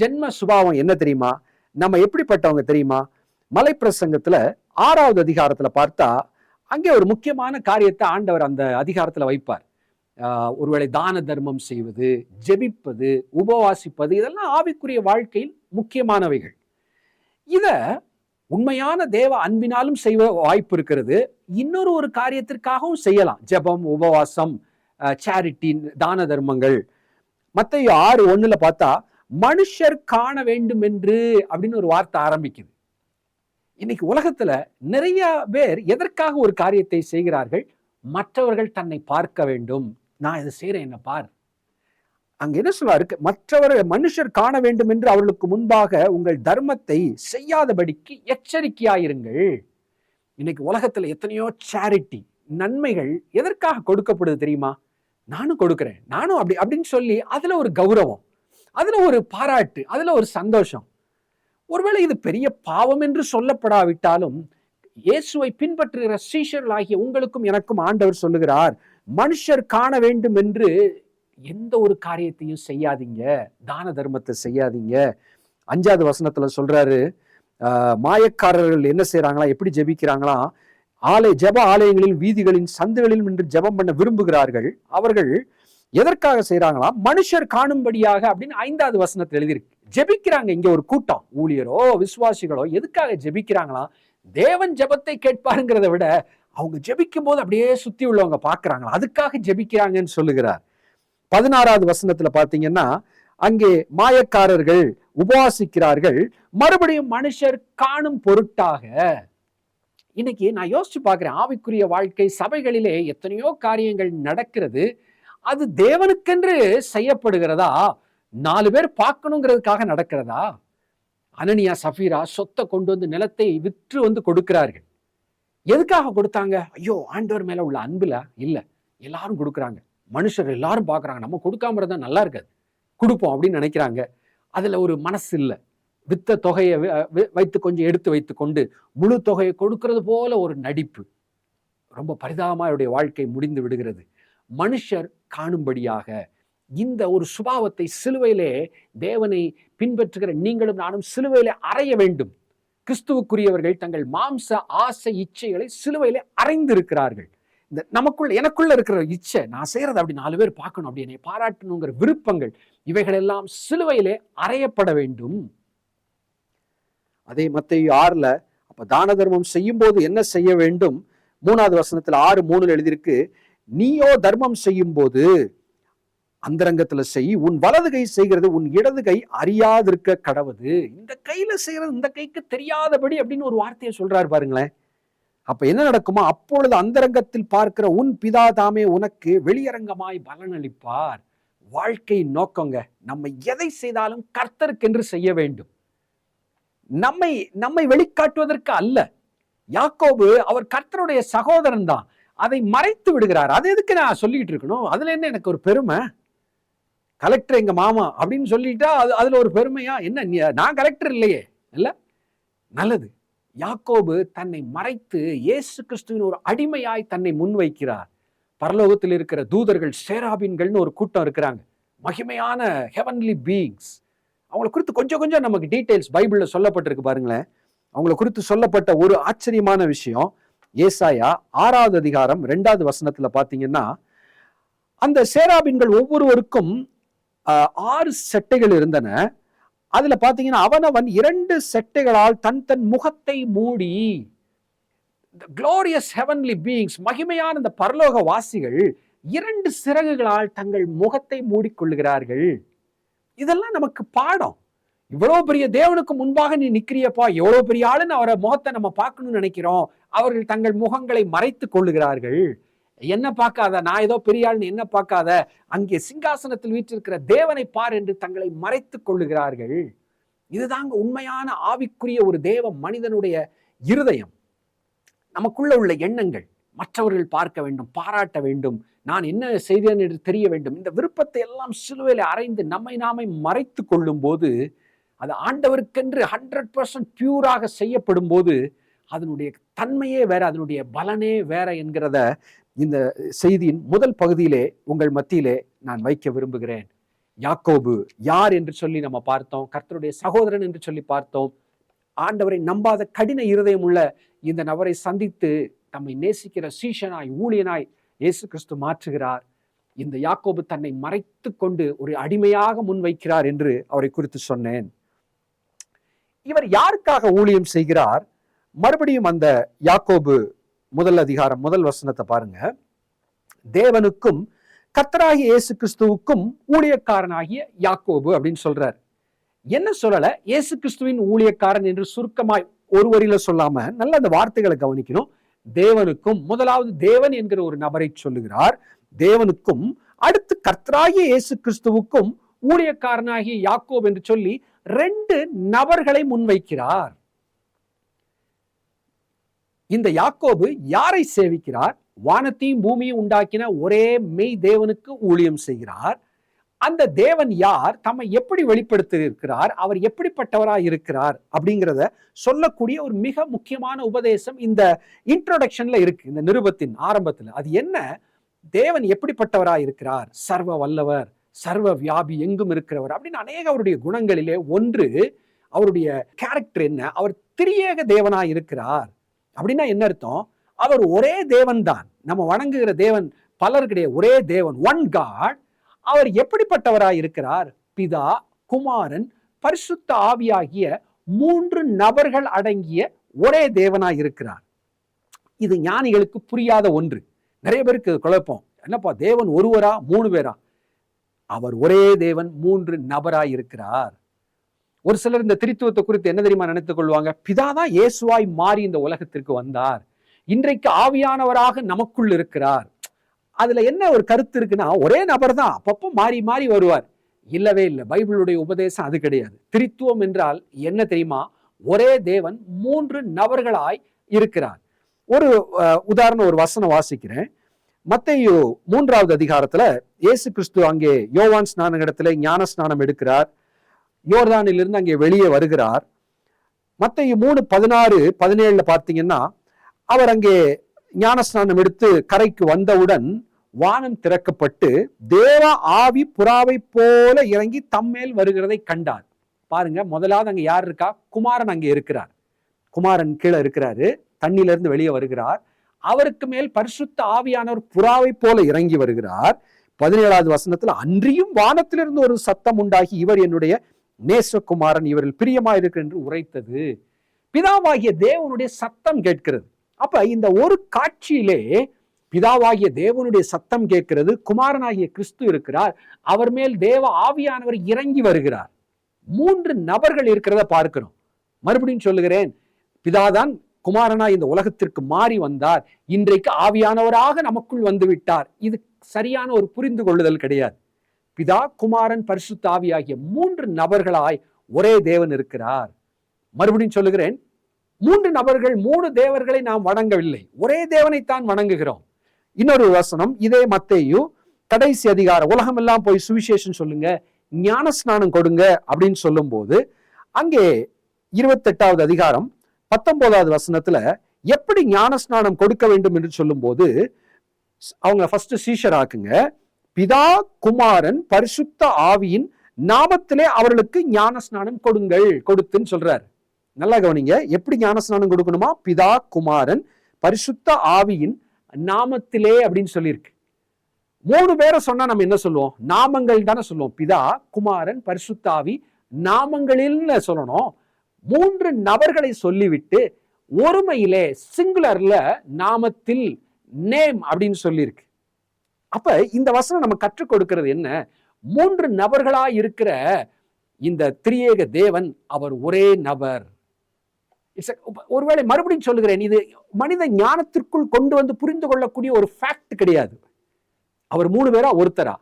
ஜென்ம சுபாவம் என்ன தெரியுமா? நம்ம எப்படிப்பட்டவங்க தெரியுமா? மலைப்பிரசங்கத்துல 6வது அதிகாரத்துல பார்த்தா அங்கே ஒரு முக்கியமான காரியத்தை ஆண்டவர் அந்த அதிகாரத்துல வைப்பார். ஒருவேளை தான தர்மம் செய்வது, ஜெபிப்பது, உபவாசிப்பது, இதெல்லாம் ஆவிக்குரிய வாழ்க்கையில் முக்கியமானவைகள். இத உண்மையான தேவ அன்பினாலும் செய்ய வாய்ப்பு இருக்கிறது. ஒரு காரியத்திற்காகவும் செய்யலாம். ஜெபம், உபவாசம், சேரிட்டி, தான தர்மங்கள். மத்தேயு 6:1 பார்த்தா மனுஷர் காண வேண்டும் என்று அப்படின்னு ஒரு வார்த்தை ஆரம்பிக்குது. இன்னைக்கு உலகத்துல நிறைய பேர் எதற்காக ஒரு காரியத்தை செய்கிறார்கள்? மற்றவர்கள் தன்னை பார்க்க வேண்டும். நான் இதை செய்யறேன், என்ன பார். அங்க என்ன சொல்றாரு, மனுஷர் காண வேண்டும் என்று அவர்களுக்கு முன்பாக உங்கள் தர்மத்தை செய்யாதபடிக்கு எச்சரிக்கையாயிருங்கள். இன்னைக்கு உலகத்துல எத்தனையோ சேரிட்டி நன்மைகள் எதற்காக கொடுக்கப்படுது தெரியுமா? நானும் கொடுக்கிறேன், நானும் அப்படின்னு சொல்லி அதுல ஒரு கௌரவம், அதுல ஒரு பாராட்டு, அதுல ஒரு சந்தோஷம். ஒருவேளை இது பெரிய பாவம் என்று சொல்லப்படாவிட்டாலும் இயேசுவை பின்பற்றுகிற சீஷர்களாகிய உங்களுக்கும் எனக்கும் ஆண்டவர் சொல்லுகிறார், மனுஷர் காண வேண்டும் என்று எந்த ஒரு காரியத்தையும் செய்யாதீங்க, தான தர்மத்தை செய்யாதீங்க. 5வது வசனத்துல சொல்றாரு, மாயக்காரர்கள் என்ன செய்யறாங்களா, எப்படி ஜெபிக்கிறாங்களா, ஜெப ஆலயங்களில் வீதிகளின் சந்துகளில் நின்று ஜெபம் பண்ண விரும்புகிறார்கள். அவர்கள் எதற்காக செய்யறாங்களா? மனுஷர் காணும்படியாக அப்படின்னு 5வது வசனத்தில் எழுதியிருக்கு. ஜெபிக்கிறாங்க. இங்க ஒரு கூட்டம், ஊழியரோ விசுவாசிகளோ எதுக்காக ஜெபிக்கிறாங்களா? தேவன் ஜெபத்தை கேட்பாருங்கிறத விட அவங்க ஜெபிக்கும் போது அப்படியே சுத்தி உள்ளவங்க பாக்குறாங்களா, அதுக்காக ஜெபிக்கிறாங்கன்னு சொல்லுகிறார். 16வது வசனத்துல பாத்தீங்கன்னா, அங்கே மாயக்காரர்கள் உபவாசிக்கிறார்கள், மறுபடியும் மனுஷர் காணும் பொருட்டாக. இன்னைக்கு நான் யோசிச்சு பார்க்கிறேன், ஆவிக்குரிய வாழ்க்கை சபைகளிலே எத்தனையோ காரியங்கள் நடக்கிறது. அது தேவனுக்கென்று செய்யப்படுகிறதா, 4 பேர் பார்க்கணுங்கிறதுக்காக நடக்கிறதா? அனனியா சஃபீரா சொத்தை கொண்டு வந்து நிலத்தை விற்று வந்து கொடுக்கிறார்கள். எதுக்காக கொடுத்தாங்க? ஐயோ, ஆண்டவர் மேல உள்ள அன்புல இல்ல, எல்லாரும் கொடுக்குறாங்க, மனுஷர் எல்லாரும் பார்க்கறாங்க, நம்ம கொடுக்காம இருந்தா நல்லா இருக்காது, கொடுப்போம் அப்படின்னு நினைக்கிறாங்க. அதுல ஒரு மனசு இல்லை. வித்த தொகையை வைத்து கொஞ்சம் எடுத்து வைத்து கொண்டு முழு தொகையை கொடுக்கிறது போல ஒரு நடிப்பு. ரொம்ப பரிதாபமா அவருடைய வாழ்க்கை முடிந்து விடுகிறது. மனுஷர் காணும்படியாக இந்த ஒரு சுபாவத்தை சிலுவையிலே தேவனை பின்பற்றுகிற நீங்களும் நானும் சிலுவையிலே அறைய வேண்டும். கிறிஸ்துவுக்குரியவர்கள் தங்கள் மாம்ச ஆசை இச்சைகளை சிலுவையிலே அறைந்திருக்கிறார்கள். இந்த எனக்குள்ள இருக்கிற இச்சை, நான் செய்யறது அப்படி 4 பேர் பார்க்கணும், அப்படி என்னை பாராட்டணுங்கிற விருப்பங்கள், இவைகள் எல்லாம் சிலுவையிலே அறையப்பட வேண்டும். அதே மத்தேயு 6ல அப்ப தான தர்மம் செய்யும் போது என்ன செய்ய வேண்டும்? 3வது வசனத்துல 6:3 எழுதியிருக்கு, நீயோ தர்மம் செய்யும் போது அந்தரங்கத்துல செய், உன் வலது கை செய்கிறது உன் இடது கை அறியாதிருக்க கடவுது. இந்த கையில செய்யறது இந்த கைக்கு தெரியாதபடி அப்படின்னு ஒரு வார்த்தையை சொல்றாரு பாருங்களேன். அப்ப என்ன நடக்குமா? அப்பொழுது அந்தரங்கத்தில் பார்க்கிற உன் பிதா தாமே உனக்கு வெளியரங்கமாய் பலனளிப்பார். வாழ்க்கை நோக்கங்க, நம்ம எதை செய்தாலும் கர்த்தருக்கென்று செய்ய வேண்டும், நம்மை வெளிக்காட்டுவதற்கு அல்ல. யாக்கோபு அவர் கர்த்தருடைய சகோதரன் தான், அதை மறைத்து விடுகிறார். அது எதுக்கு நான் சொல்லிட்டு இருக்கணும்? அதுல என்ன எனக்கு ஒரு பெருமை? கலெக்டர் எங்க மாமா அப்படின்னு சொல்லிட்டா அதுல ஒரு பெருமையா என்ன? நான் கலெக்டர் இல்லையே. இல்ல, நல்லது. யாக்கோபு தன்னை மறைத்து இயேசு கிறிஸ்துவின் ஒரு அடிமையாய் தன்னை முன்வைக்கிறார். பரலோகத்தில் இருக்கிற தூதர்கள், சேராபீன்கள்னு ஒரு கூட்டம் இருக்கிறாங்க, மகிமையான ஹெவன்லி பீயிங்ஸ். அவங்களை குறித்து கொஞ்சம் கொஞ்சம் நமக்கு டீடைல்ஸ் பைபிள்ல சொல்லப்பட்டிருக்கு பாருங்களேன். அவங்களை குறித்து சொல்லப்பட்ட ஒரு ஆச்சரியமான விஷயம், ஏசாயா 6வது அதிகாரம் 2வது வசனத்துல பாத்தீங்கன்னா, அந்த சேராபீன்கள் ஒவ்வொருவருக்கும் 6 செட்டைகள் இருந்தன. அதுல பாத்தீங்கன்னா, அவனவன் 2 செட்டைகளால் தன் தன் முகத்தை மூடி. glorious heavenly beings, மகிமையான இந்த பரலோக வாசிகள் 2 சிறகுகளால் தங்கள் முகத்தை மூடிக்கொள்ளுகிறார்கள். இதெல்லாம் நமக்கு பாடம். இவ்வளவு பெரிய தேவனுக்கு முன்பாக நீ நிக்கிறியப்பா, எவ்வளவு பெரிய ஆளுன்னு அவரை முகத்தை நம்ம பார்க்கணும்னு நினைக்கிறோம். அவர்கள் தங்கள் முகங்களை மறைத்துக் கொள்ளுகிறார்கள். என்ன பார்க்காத, நான் ஏதோ பெரிய ஆள்னு என்ன பார்க்காத, அங்கே சிங்காசனத்தில் வீற்றிருக்கிற தேவனை பார் என்று தங்களை மறைத்துக் கொள்ளுகிறார்கள். இதுதாங்க உண்மையான ஆவிக்குரிய ஒரு தேவ மனிதனுடைய இருதயம். நமக்குள்ள உள்ள எண்ணங்கள், மற்றவர்கள் பார்க்க வேண்டும், பாராட்ட வேண்டும், நான் என்ன செய்தேன் என்று தெரிய வேண்டும், இந்த விருப்பத்தை எல்லாம் சிலுவையில அறைந்து நம்மை நாமே மறைத்து கொள்ளும் போது, அது ஆண்டவருக்கென்று 100% பியூராக செய்யப்படும் போது அதனுடைய தன்மையே வேற, அதனுடைய பலனே வேற என்கிறத இந்த செய்தியின் முதல் பகுதியிலே உங்கள் மத்தியிலே நான் வைக்க விரும்புகிறேன். யாக்கோபு யார் என்று சொல்லி நம்ம பார்த்தோம், கர்த்தருடைய சகோதரன் என்று சொல்லி பார்த்தோம். ஆண்டவரை நம்பாத கடின இருதயம் உள்ள இந்த நபரை சந்தித்து தம்மை நேசிக்கிற சீஷனாய், ஊழியனாய் இயேசு கிறிஸ்து மாற்றுகிறார். இந்த யாக்கோபு தன்னை மறைத்து கொண்டு ஒரு அடிமையாக முன்வைக்கிறார் என்று அவரை குறித்து சொன்னேன். இவர் யாருக்காக ஊழியம் செய்கிறார்? மறுபடியும் அந்த யாக்கோபு 1 அதிகாரம் 1 வசனத்தை பாருங்க. தேவனுக்கும் கர்த்தராகிய இயேசு கிறிஸ்துவுக்கும் ஊழியக்காரனாகிய யாக்கோபு அப்படின்னு சொல்றார். என்ன சொல்லல, இயேசு கிறிஸ்துவின் ஊழியக்காரன் என்று சுருக்கமாய் ஒரு வரியில சொல்லாம நல்ல அந்த வார்த்தைகளை கவனிக்கணும். தேவனுக்கும், முதலாவது தேவன் என்கிற ஒரு நபரை சொல்லுகிறார். தேவனுக்கும் அடுத்து கர்த்தராகிய இயேசு கிறிஸ்துவுக்கும் ஊழியக்காரனாகிய யாக்கோப் என்று சொல்லி 2 நபர்களை முன்வைக்கிறார். இந்த யாக்கோபு யாரை சேவிக்கிறார்? வானத்தையும் பூமியும் உண்டாக்கின ஒரே மெய் தேவனுக்கு ஊழியம் செய்கிறார். அந்த தேவன் யார்? தம்மை எப்படி வெளிப்படுத்தி இருக்கிறார்? அவர் எப்படிப்பட்டவராய் இருக்கிறார் அப்படிங்கிறத சொல்லக்கூடிய ஒரு மிக முக்கியமான உபதேசம் இந்த இன்ட்ரோடக்ஷன்ல இருக்கு, இந்த நிருபத்தின் ஆரம்பத்துல. அது என்ன? தேவன் எப்படிப்பட்டவராய் இருக்கிறார்? சர்வ வல்லவர், சர்வ வியாபி, எங்கும் இருக்கிறவர் அப்படின்னு அநேக அவருடைய குணங்களிலே ஒன்று. அவருடைய கேரக்டர் என்ன? அவர் திரியேக தேவனாய் இருக்கிறார். அப்படின்னா என்ன அர்த்தம்? அவர் ஒரே தேவன் தான். நம்ம வணங்குகிற தேவன் பலர் கிடையாது, ஒரே தேவன், ஒன் காட். அவர் எப்படிப்பட்டவராய் இருக்கிறார்? பிதா, குமாரன், பரிசுத்த ஆவியாகிய 3 நபர்கள் அடங்கிய ஒரே தேவனாய் இருக்கிறார். இது ஞானிகளுக்கு புரியாத ஒன்று. நிறைய பேருக்கு குழப்பம். என்னப்பா, தேவன் ஒருவரா 3 பேரா? அவர் ஒரே தேவன், 3 நபராய் இருக்கிறார். ஒரு சிலர் இந்த திரித்துவத்தை குறித்து என்ன தெரியுமா நினைத்துக் கொள்வாங்க? பிதாதான் இயேசுவாய் மாறி இந்த உலகத்திற்கு வந்தார், இன்றைக்கு ஆவியானவராக நமக்குள் இருக்கிறார். அதுல என்ன ஒரு கருத்து இருக்குன்னா, ஒரே நபர் தான், அப்பப்போ மாறி மாறி வருவார். இல்லவே இல்லை. பைபிளுடைய உபதேசம் அது கிடையாது. திரித்துவம் என்றால் என்ன தெரியுமா? ஒரே தேவன் 3 நபர்களாய் இருக்கிறார். ஒரு உதாரணம், ஒரு வசனம் வாசிக்கிறேன். மத்தேயு 3வது அதிகாரத்துல இயேசு கிறிஸ்து அங்கே யோவான் ஸ்நான இடத்துல ஞான ஸ்நானம் எடுக்கிறார். யோர்தானிலிருந்து அங்கே வெளியே வருகிறார். மத்தேயு 3:16-17 பார்த்தீங்கன்னா, அவர் அங்கே ஞானஸ்நானம் எடுத்து கரைக்கு வந்தவுடன் வானம் திறக்கப்பட்டு தேவ ஆவி புறாவை போல இறங்கி தம்மேல் வருகிறதை கண்டார். பாருங்க, முதலாவது அங்க யார் இருக்கா? குமாரன் அங்கே இருக்கிறார். குமாரன் கீழே இருக்கிறாரு, தண்ணில இருந்து வெளியே வருகிறார். அவருக்கு மேல் பரிசுத்த ஆவியானவர் புறாவை போல இறங்கி வருகிறார். 17வது வசனத்துல, அன்றியும் வானத்திலிருந்து ஒரு சத்தம் உண்டாகி, இவர் என்னுடைய நேசகுமாரன், இவரில் பிரியமாயிருக்கிறார் என்று உரைத்தது. பிதாவாகிய தேவனுடைய சத்தம் கேட்கிறது. அப்ப இந்த ஒரு காட்சியிலே பிதாவாகிய தேவனுடைய சத்தம் கேட்கிறது, குமாரனாகிய கிறிஸ்து இருக்கிறார், அவர் மேல் தேவ ஆவியானவர் இறங்கி வருகிறார். 3 நபர்கள் இருக்கிறத பார்க்கிறோம். மறுபடியும் சொல்லுகிறேன், பிதாதான் குமாரனாய் இந்த உலகத்திற்கு மாறி வந்தார், இன்றைக்கு ஆவியானவராக நமக்குள் வந்து விட்டார். இது சரியான ஒரு புரிந்து கொள்ளுதல் கிடையாது. பிதா, குமாரன், பரிசுத்த ஆவியாகிய 3 நபர்களாய் ஒரே தேவன் இருக்கிறார். மறுபடியும் சொல்லுகிறேன், 3 நபர்கள், 3 தேவர்களை நாம் வணங்கவில்லை, ஒரே தேவனைத்தான் வணங்குகிறோம். இன்னொரு வசனம், இதே மத்தேயு கடைசி அதிகாரம், உலகம் எல்லாம் போய் சுவிசேஷம் சொல்லுங்க, ஞான ஸ்நானம் கொடுங்க அப்படின்னு சொல்லும் போது, அங்கே 28வது அதிகாரம் 19வது வசனத்துல எப்படி ஞான ஸ்நானம் கொடுக்க வேண்டும் என்று சொல்லும் போது, அவங்க ஃபர்ஸ்ட் சீஷர் ஆக்குங்க, பிதா, குமாரன், பரிசுத்த ஆவியின் நாமத்திலே அவர்களுக்கு ஞான ஸ்நானம் கொடுத்துன்னு சொல்றாரு. நல்லா கவனிங்க, எப்படி ஞான ஸ்நானம் கொடுக்கணுமா? பிதா, குமாரன், பரிசுத்த ஆவியின் நாமத்திலே அப்படின்னு சொல்லியிருக்கு. 3 பேரை சொன்னா நம்ம என்ன சொல்லுவோம்? நாமங்கள் தானே சொல்லுவோம். பிதா, குமாரன், பரிசுத்த ஆவி நாமங்களில் சொல்லணும். 3 நபர்களை சொல்லிவிட்டு ஒருமையிலே சிங்குலர்ல நாமத்தில், நேம் அப்படின்னு சொல்லியிருக்கு. அப்ப இந்த வசனம் நம்ம கற்றுக் கொடுக்கிறது என்ன? 3 நபர்களா இருக்கிற இந்த திரியேக தேவன் அவர் ஒரே நபர். ஒருவேளை மறுபடியும் சொல்லுகிறேன், இது மனித ஞானத்திற்குள் கொண்டு வந்து புரிந்து கொள்ளக்கூடிய ஒரு ஃபேக்ட் கிடையாது. அவர் 3 பேரா ஒருத்தரா?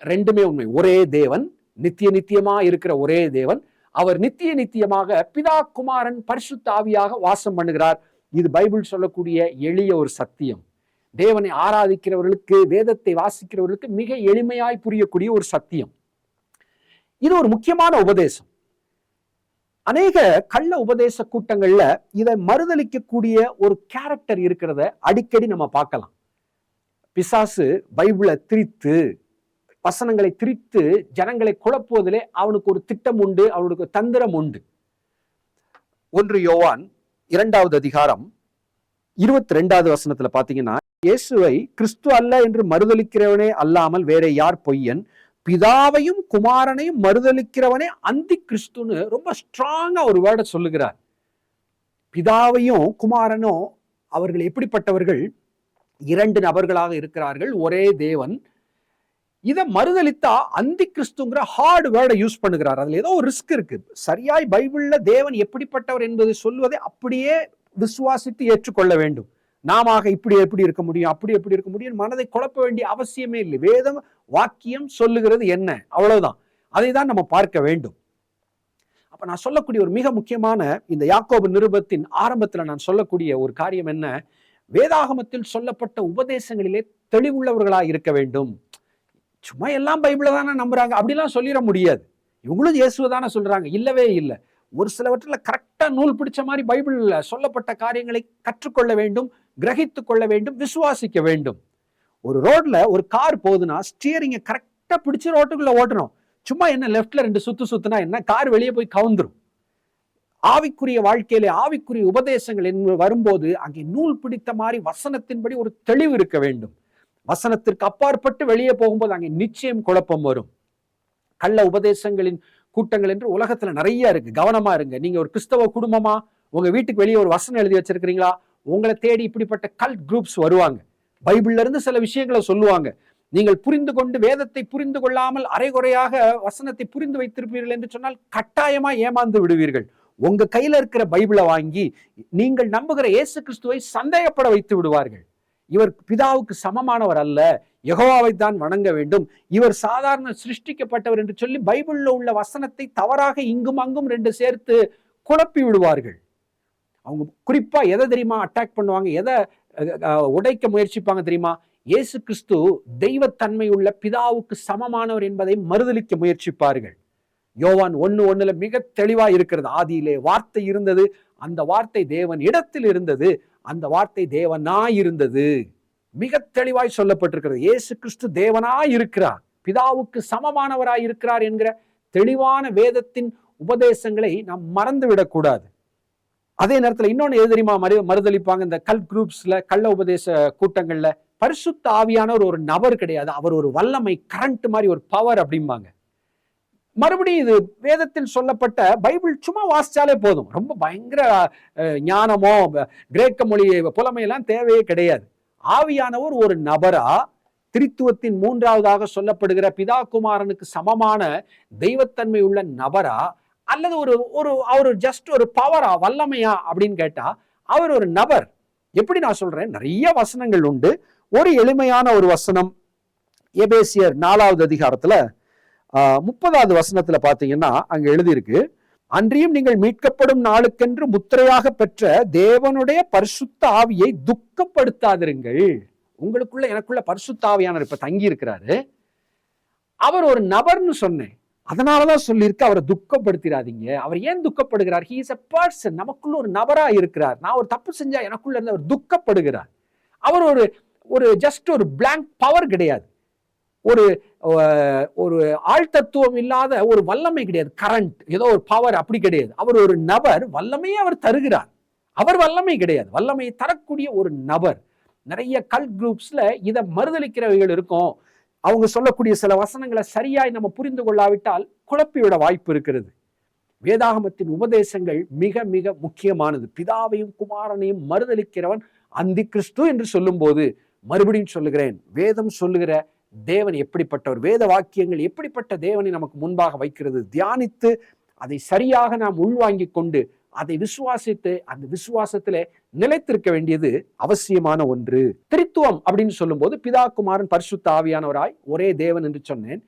2மே உண்மை. ஒரே தேவன், நித்திய நித்தியமா இருக்கிற ஒரே தேவன். அவர் நித்திய நித்தியமாக பிதா, குமாரன், பரிசுத்த ஆவியாக வாசம் பண்ணுகிறார். இது பைபிள் சொல்லக்கூடிய எளிய ஒரு சத்தியம். தேவனை ஆராதிக்கிறவர்களுக்கு, வேதத்தை வாசிக்கிறவர்களுக்கு மிக எளிமையாய் புரியக்கூடிய ஒரு சத்தியம். இது ஒரு முக்கியமான உபதேசம். அநேக கள்ள உபதேச கூட்டங்கள்ல இதை மறுதலிக்கக்கூடிய ஒரு கேரக்டர் இருக்கிறத அடிக்கடி நம்ம பார்க்கலாம். பிசாசு பைபிளை திரித்து, வசனங்களை திரித்து ஜனங்களை குழப்புவதிலே அவனுக்கு ஒரு திட்டம் உண்டு, அவனுக்கு தந்திரம் உண்டு. 1 யோவான் 2வது அதிகாரம் 22வது வசனத்துல பாத்தீங்கன்னா, இயேசுவை கிறிஸ்து அல்ல என்று மறுதலிக்கிறவனே அல்லாமல் வேற யார் பொய்யன்? பிதாவையும் குமாரனையும் மறுதலிக்கிறவனே அந்தி கிறிஸ்துன்னு ரொம்ப ஸ்ட்ராங்கா ஒரு வேர்டை சொல்லுகிறார். பிதாவையும் குமாரனும் அவர்கள் எப்படிப்பட்டவர்கள்? 2 நபர்களாக இருக்கிறார்கள், ஒரே தேவன். இதை மறுதலித்தா அந்தி கிறிஸ்துங்கிற ஹார்டு வேர்டை யூஸ் பண்ணுகிறார். அதுல ஏதோ ஒரு ரிஸ்க் இருக்கு. சரியாய் பைபிள்ல தேவன் எப்படிப்பட்டவர் என்பதை சொல்வதை அப்படியே விசுவாசித்து ஏற்றுக்கொள்ள வேண்டும். நாம இப்படி எப்படி இருக்க முடியும், அப்படி எப்படி இருக்க முடியும், மனதை குழப்ப வேண்டிய அவசியமே இல்லை. வேதம் வாக்கியம் சொல்லுகிறது என்ன, அவ்வளவுதான். அதை தான் நம்ம பார்க்க வேண்டும். அப்ப நான் சொல்லக்கூடிய ஒரு மிக முக்கியமான இந்த யாக்கோபு நிருபத்தின் ஆரம்பத்துல நான் சொல்லக்கூடிய ஒரு காரியம் என்ன, வேதாகமத்தில் சொல்லப்பட்ட உபதேசங்களிலே தெளிவுள்ளவர்களாக இருக்க வேண்டும். சும்மா எல்லாம் பைபிளை தானே நம்புறாங்க அப்படிலாம் சொல்லிட முடியாது. இவங்களும் இயேசுவை தானே சொல்றாங்க, இல்லவே இல்லை. ஒரு சிலவற்றில் கரெக்டா நூல் பிடிச்ச மாதிரி பைபிள்ல சொல்லப்பட்ட காரியங்களை கற்றுக்கொள்ள வேண்டும், கிரகித்து கொள்ள வேண்டும், விசுவாசிக்க வேண்டும். ஒரு ரோட்ல ஒரு கார் போகுதுன்னா ஸ்டியரிங்கை கரெக்டா பிடிச்சு ரோட்டுக்குள்ள ஓட்டணும். சும்மா என்ன லெஃப்ட்ல 2 சுத்துனா என்ன, கார் வெளியே போய் கவுந்துரும். ஆவிக்குரிய வாழ்க்கையிலே ஆவிக்குரிய உபதேசங்கள் வரும்போது அங்கே நூல் பிடித்த மாதிரி வசனத்தின்படி ஒரு தெளிவு இருக்க வேண்டும். வசனத்திற்கு அப்பாற்பட்டு வெளியே போகும்போது அங்கே நிச்சயம் குழப்பம் வரும். கள்ள உபதேசங்களின் கூட்டங்கள் என்று உலகத்துல நிறைய இருக்கு, கவனமா இருங்க. நீங்க ஒரு கிறிஸ்தவ குடும்பமா உங்க வீட்டுக்கு வெளியே ஒரு வசனம் எழுதி வச்சிருக்கிறீங்களா, உங்களை தேடி இப்படிப்பட்ட கல்ட் குரூப்ஸ் வருவாங்க. பைபிள்ல இருந்து சில விஷயங்களை சொல்லுவாங்க. நீங்கள் புரிந்து கொண்டு வேதத்தை புரிந்து கொள்ளாமல் அரைகுறையாக வசனத்தை புரிந்து வைத்திருப்பீர்கள் என்று சொன்னால் கட்டாயமா ஏமாந்து விடுவீர்கள். உங்க கையில இருக்கிற பைபிளை வாங்கி நீங்கள் நம்புகிற இயேசு கிறிஸ்துவை சந்தேகப்பட வைத்து விடுவார்கள். இவர் பிதாவுக்கு சமமானவர் அல்ல, யெகோவாவை தான் வணங்க வேண்டும், இவர் சாதாரண சிருஷ்டிக்கப்பட்டவர் என்று சொல்லி பைபிள்ல உள்ள வசனத்தை தவறாக இங்கும் அங்கும் 2 சேர்த்து குழப்பி விடுவார்கள். அவங்க குறிப்பா எதை தெரியுமா அட்டாக் பண்ணுவாங்க, எதை உடைக்க முயற்சிப்பாங்க தெரியுமா? இயேசு கிறிஸ்து தெய்வத்தன்மை உள்ள பிதாவுக்கு சமமானவர் என்பதை மறுதலிக்க முயற்சிப்பார்கள். யோவான் 1:1 மிக தெளிவா இருக்கிறது, ஆதியிலே வார்த்தை இருந்தது, அந்த வார்த்தை தேவன் இடத்தில் இருந்தது, அந்த வார்த்தை தேவனாய் இருந்தது. மிக தெளிவாய் சொல்லப்பட்டிருக்கிறது. இயேசு கிறிஸ்து தேவனாய் இருக்கிறார், பிதாவுக்கு சமமானவராய் இருக்கிறார் என்கிற தெளிவான வேதத்தின் உபதேசங்களை நாம் மறந்து விடக்கூடாது. அதே நேரத்தில் இன்னொன்னு எது தெரியுமா மறுதலிப்பாங்க இந்த கல் குரூப்ஸ்ல, கள்ள உபதேச கூட்டங்கள்ல? பரிசுத்த ஆவியானவர் ஒரு நபர் கிடையாது, அவர் ஒரு வல்லமை, கரண்ட் மாதிரி ஒரு பவர் அப்படிம்பாங்க. மறுபடியும் இது வேதத்தில் சொல்லப்பட்ட பைபிள் சும்மா வாசிச்சாலே போதும், ரொம்ப பயங்கர ஞானமோ கிரேக்க மொழி புலமையெல்லாம் தேவையே கிடையாது. ஆவியானவர் ஒரு நபரா, திரித்துவத்தின் 3ஆவதாக சொல்லப்படுகிற பிதா குமாரனுக்கு சமமான தெய்வத்தன்மை உள்ள நபரா, அல்லது அவர் ஜஸ்ட் ஒரு பவரா, வல்லமையா அப்படின்னு கேட்டா அவர் ஒரு நபர். எப்படி நான் சொல்றேன், நிறைய வசனங்கள் உண்டு. ஒரு எளிமையான ஒரு வசனம் எபேசியர் 4வது அதிகாரத்துல 30வது வசனத்துல பாத்தீங்கன்னா அங்க எழுதியிருக்கு, அன்றியும் நீங்கள் மீட்கப்படும் நாளுக்கென்று முத்திரையாக பெற்ற தேவனுடைய பரிசுத்த ஆவியை துக்கப்படுத்தாதிருங்கள். உங்களுக்குள்ள எனக்குள்ள பரிசுத்த ஆவியானவர் இப்ப தங்கி இருக்கிறாரு, அவர் ஒரு நபர்னு சொன்னேன், அதனாலதான் சொல்லியிருக்கு அவரை துக்கப்படுத்திடாதீங்க. அவர் ஏன் துக்கப்படுகிறார்? ஹி இஸ் எ பர்சன், நமக்குள்ள ஒரு நபரா இருக்கிறார். நான் ஒரு தப்பு செஞ்சா எனக்குள்ள இருந்து அவர் துக்கப்படுகிறார். அவர் ஒரு ஜஸ்ட் ஒரு பிளாங்க் பவர் கிடையாது, ஒரு ஆழ்தத்துவம் இல்லாத ஒரு வல்லமை கிடையாது, கரண்ட் ஏதோ ஒரு பவர் அப்படி கிடையாது. அவர் ஒரு நபர், வல்லமையை அவர் தருகிறார். அவர் வல்லமை கிடையாது, வல்லமையை தரக்கூடிய ஒரு நபர். நிறைய கல்ட் குரூப்ஸ்ல இதை மறுதலிக்கிறவைகள் இருக்கும். அவங்க சொல்லக்கூடிய சில வசனங்களை சரியாய் நம்ம புரிந்து கொள்ளாவிட்டால் குழப்பிவிட வாய்ப்பு இருக்கிறது. வேதாகமத்தின் உபதேசங்கள் மிக மிக முக்கியமானது. பிதாவையும் குமாரனையும் மறுதலிக்கிறவன் அந்தி கிறிஸ்து என்று சொல்லும் போது, மறுபடியும் சொல்லுகிறேன், வேதம் சொல்லுகிற தேவன் எப்படிப்பட்டவர், வேத வாக்கியங்கள் எப்படிப்பட்ட தேவனை நமக்கு முன்பாக வைக்கிறது, தியானித்து அதை சரியாக நாம் உள்வாங்கிக் கொண்டு அதை விசுவாசித்து அந்த விசுவாசத்திலே நிலைத்திருக்க வேண்டியது அவசியமான ஒன்று. திரித்துவம் அப்படின்னு சொல்லும் போது பிதா குமாரன் பரிசுத்த ஆவியானவராய் ஒரே தேவன் என்று சொன்னேன்.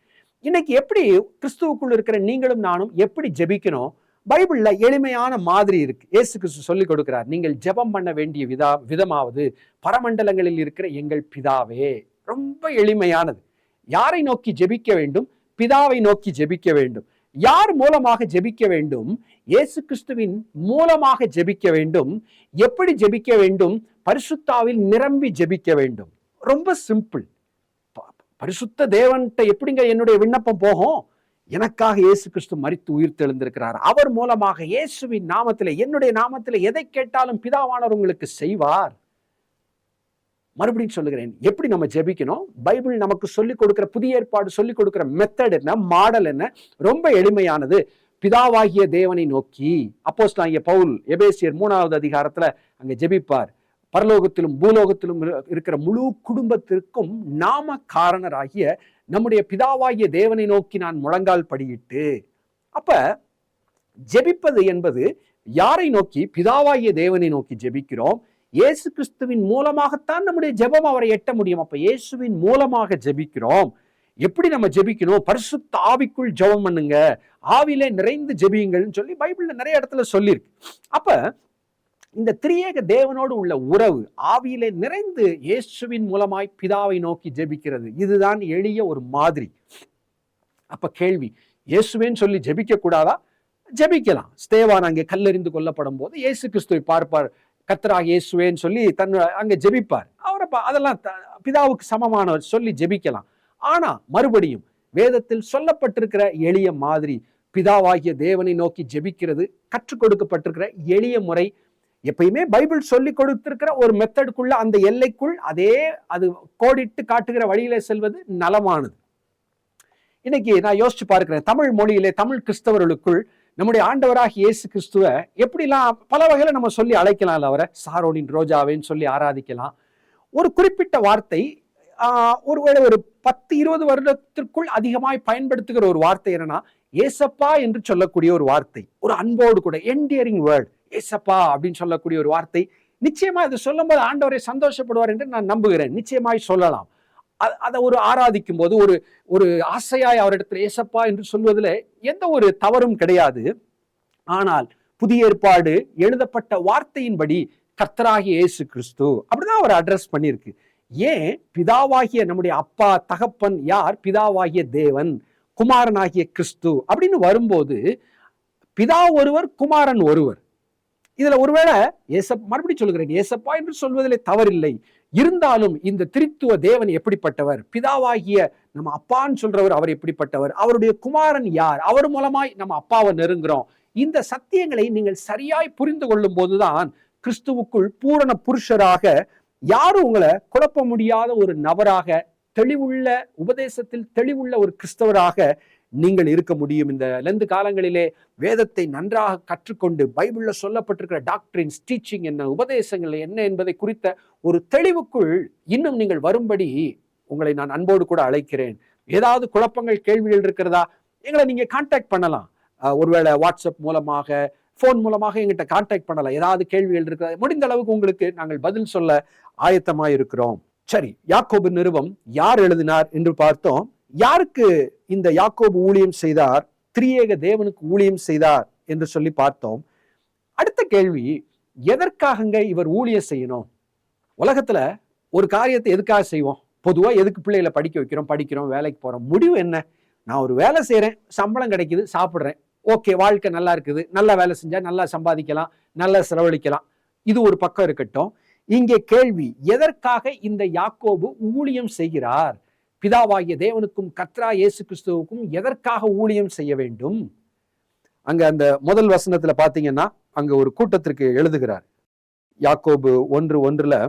இன்னைக்கு எப்படி கிறிஸ்துவுக்குள் இருக்கிற நீங்களும் நானும் எப்படி ஜெபிக்கணும்? பைபிள்ல எளிமையான மாதிரி இருக்கு. இயேசு கிறிஸ்து சொல்லிக் கொடுக்கிறார், நீங்கள் ஜெபம் பண்ண வேண்டிய விதமாவது பரமண்டலங்களில் இருக்கிற எங்கள் பிதாவே. ரொம்ப எளிமையானது. யாரை நோக்கி ஜெபிக்க வேண்டும்? பிதாவை நோக்கி ஜெபிக்க வேண்டும். யார் மூலமாக ஜெபிக்க வேண்டும்? இயேசு கிறிஸ்துவின் மூலமாக ஜெபிக்க வேண்டும். எப்படி ஜெபிக்க வேண்டும்? பரிசுத்தாவில் நிரம்பி ஜெபிக்க வேண்டும். ரொம்ப சிம்பிள். பரிசுத்த தேவன்கிட்ட எப்படிங்க என்னுடைய விண்ணப்பம் போகும்? எனக்காக இயேசு கிறிஸ்து மரித்து உயிர் தெழுந்திருக்கிறார். அவர் மூலமாக இயேசுவின் நாமத்திலே, என்னுடைய நாமத்திலே எதை கேட்டாலும் பிதாவானவர் உங்களுக்கு செய்வார். மறுபடியும் சொல்லுகிறேன், எப்படி நம்ம ஜெபிக்கணும்? பைபிள் நமக்கு சொல்லிக் கொடுக்கிற, புதிய ஏற்பாடு சொல்லிக் கொடுக்கிற மெத்தட் என்ன, மாடல் என்ன? ரொம்ப எளிமையானது. பிதாவாகிய தேவனை நோக்கி அப்போஸ்தலனாகிய பவுல் எபேசியர் 3வது அதிகாரத்துல அங்க ஜெபிப்பார். பரலோகத்திலும் பூலோகத்திலும் இருக்கிற முழு குடும்பத்திற்கும் நாம காரணராகிய நம்முடைய பிதாவாகிய தேவனை நோக்கி நான் முழங்கால் படியிட்டு. அப்ப ஜெபிப்பது என்பது யாரை நோக்கி? பிதாவாகிய தேவனை நோக்கி ஜெபிக்கிறோம். இயேசு கிறிஸ்துவின் மூலமாகத்தான் நம்முடைய ஜெபம் அவரை எட்ட முடியும். அப்ப இயேசுவின் மூலமாக ஜெபிக்கிறோம். எப்படி நம்ம ஜெபிக்கணும்? பரிசுத்த ஆவிக்குள் ஜெபம் பண்ணுங்க, ஆவியிலே நிறைந்து ஜெபியுங்கள்னு சொல்லி பைபிள்ல நிறைய இடத்துல சொல்லியிருக்கு. அப்ப இந்த திரியேக தேவனோடு உள்ள உறவு, ஆவியிலே நிறைந்து இயேசுவின் மூலமாய் பிதாவை நோக்கி ஜெபிக்கிறது, இதுதான் எளிய ஒரு மாதிரி. அப்ப கேள்வி, இயேசுவேன்னு சொல்லி ஜெபிக்க கூடாதா? ஜெபிக்கலாம். ஸ்தேவான் அங்கே கல்லெறிந்து கொல்லப்படும் போது இயேசு கிறிஸ்துவை பார்ப்பார், கர்த்தராகிய இயேசுவேன்னு சொல்லி அங்கே ஜெபிப்பார். அவரை அதெல்லாம் பிதாவுக்கு சமமானவர் சொல்லி ஜெபிக்கலாம். ஆனா மறுபடியும் வேதத்தில் சொல்லப்பட்டிருக்கிற எளிய மாதிரி, பிதாவாகிய தேவனை நோக்கி ஜெபிக்கிறது கற்றுக் கொடுக்கப்பட்டிருக்கிற எளிய முறை, எப்பயுமே பைபிள் சொல்லி கொடுத்திருக்கிற ஒரு மெத்தடுக்குள்ள, அந்த எல்லைக்குள் அது கோடிட்டு காட்டுகிற வழியில செல்வது நலமானது. இன்னைக்கு நான் யோசிச்சு பார்க்கிறேன், தமிழ் மொழியிலே தமிழ் கிறிஸ்தவர்களுக்குள் நம்முடைய ஆண்டவராகிய இயேசு கிறிஸ்துவ எப்படிலாம் பல வகையில நம்ம சொல்லி அழைக்கலாம். அவரை சாரோனின் ரோஜாவேன்னு சொல்லி ஆராதிக்கலாம். ஒரு குறிப்பிட்ட வார்த்தை ஒருவேளை ஒரு 10-20 வருடத்திற்குள் அதிகமாய் பயன்படுத்துகிற ஒரு வார்த்தை என்னன்னா ஏசப்பா என்று சொல்லக்கூடிய ஒரு வார்த்தை, ஒரு அன்போடு கூட என்டியரிங் வேர்ட், ஏசப்பா அப்படின்னு சொல்லக்கூடிய ஒரு வார்த்தை. நிச்சயமா இது சொல்லும் போது ஆண்டவரை சந்தோஷப்படுவார் என்று நான் நம்புகிறேன். நிச்சயமாய் சொல்லலாம். அதை ஒரு ஆராதிக்கும் போது ஒரு ஆசையாய் அவரிடத்துல ஏசப்பா என்று சொல்வதில் எந்த ஒரு தவறும் கிடையாது. ஆனால் புதிய ஏற்பாடு எழுதப்பட்ட வார்த்தையின்படி கர்த்தராகிய இயேசு கிறிஸ்து அப்படிதான் அவர் அட்ரஸ் பண்ணியிருக்கு. ஏன் பிதாவாகிய நம்முடைய அப்பா தகப்பன் யார்? பிதாவாகிய தேவன், குமாரனாகிய கிறிஸ்து அப்படின்னு வரும்போது பிதா ஒருவர், குமாரன் ஒருவர். இதுல ஒருவேளை மறுபடியும் சொல்லுகிறேன், ஏசப்பா என்று சொல்வதிலே தவறில்லை. இருந்தாலும் இந்த திரித்துவ தேவன் எப்படிப்பட்டவர், பிதாவாகிய நம்ம அப்பான்னு சொல்றவர் அவர் எப்படிப்பட்டவர், அவருடைய குமாரன் யார், அவர் மூலமாய் நம்ம அப்பாவை நெருங்குறோம். இந்த சத்தியங்களை நீங்கள் சரியாய் புரிந்து கொள்ளும் போதுதான் கிறிஸ்துவுக்குள் பூரண புருஷராக, யாரும் உங்களை குழப்ப முடியாத ஒரு நபராக, தெளிவுள்ள உபதேசத்தில் தெளிவுள்ள ஒரு கிறிஸ்தவராக நீங்கள் இருக்க முடியும். இந்த லெந்து காலங்களிலே வேதத்தை நன்றாக கற்றுக்கொண்டு பைபிள்ல சொல்லப்பட்டிருக்கிற டாக்டரின்ஸ், டீச்சிங் என்ன, உபதேசங்கள் என்ன என்பதை குறித்த ஒரு தெளிவுக்குள் இன்னும் நீங்கள் வரும்படி உங்களை நான் அன்போடு கூட அழைக்கிறேன். ஏதாவது குழப்பங்கள், கேள்விகள் இருக்கிறதா, எங்களை நீங்க கான்டாக்ட் பண்ணலாம். ஒருவேளை வாட்ஸ்அப் மூலமாக, போன் மூலமாக எங்கிட்ட கான்டாக்ட் பண்ணலாம். ஏதாவது கேள்விகள் இருக்கிறதா, முடிந்த அளவுக்கு உங்களுக்கு நாங்கள் பதில் சொல்ல ஆயத்தமாய் இருக்கிறோம். சரி, யாக்கோபு நிருபம் யார் எழுதினார் என்று பார்த்தோம். யாருக்கு இந்த யாக்கோபு ஊழியம் செய்தார்? திரியேக தேவனுக்கு ஊழியம் செய்தார் என்று சொல்லி பார்த்தோம். அடுத்த கேள்வி, எதற்காகங்க இவர் ஊழியம் செய்யணும்? உலகத்துல ஒரு காரியத்தை எதுக்காக செய்வோம்? பொதுவா எதுக்கு பிள்ளைகளை படிக்கிறோம், வேலைக்கு போறோம். முடிவு என்ன? நான் ஒரு வேலை செய்யறேன், சம்பளம் கிடைக்குது, சாப்பிட்றேன், ஓகே, வாழ்க்கை நல்லா இருக்குது, நல்லா வேலை செஞ்சா நல்லா சம்பாதிக்கலாம், நல்லா செலவழிக்கலாம். இது ஒரு பக்கம் இருக்கட்டும். இங்கே கேள்வி, எதற்காக இந்த யாக்கோபு ஊழியம் செய்கிறார்? பிதாவாகிய தேவனுக்கும் கர்த்தரா இயேசு கிறிஸ்துவுக்கும் எதற்காக ஊழியம் செய்ய வேண்டும்? அங்க அந்த முதல் வசனத்துல பாத்தீங்கன்னா அங்க ஒரு கூட்டத்திற்கு எழுதுகிறார். யாக்கோபு 1:1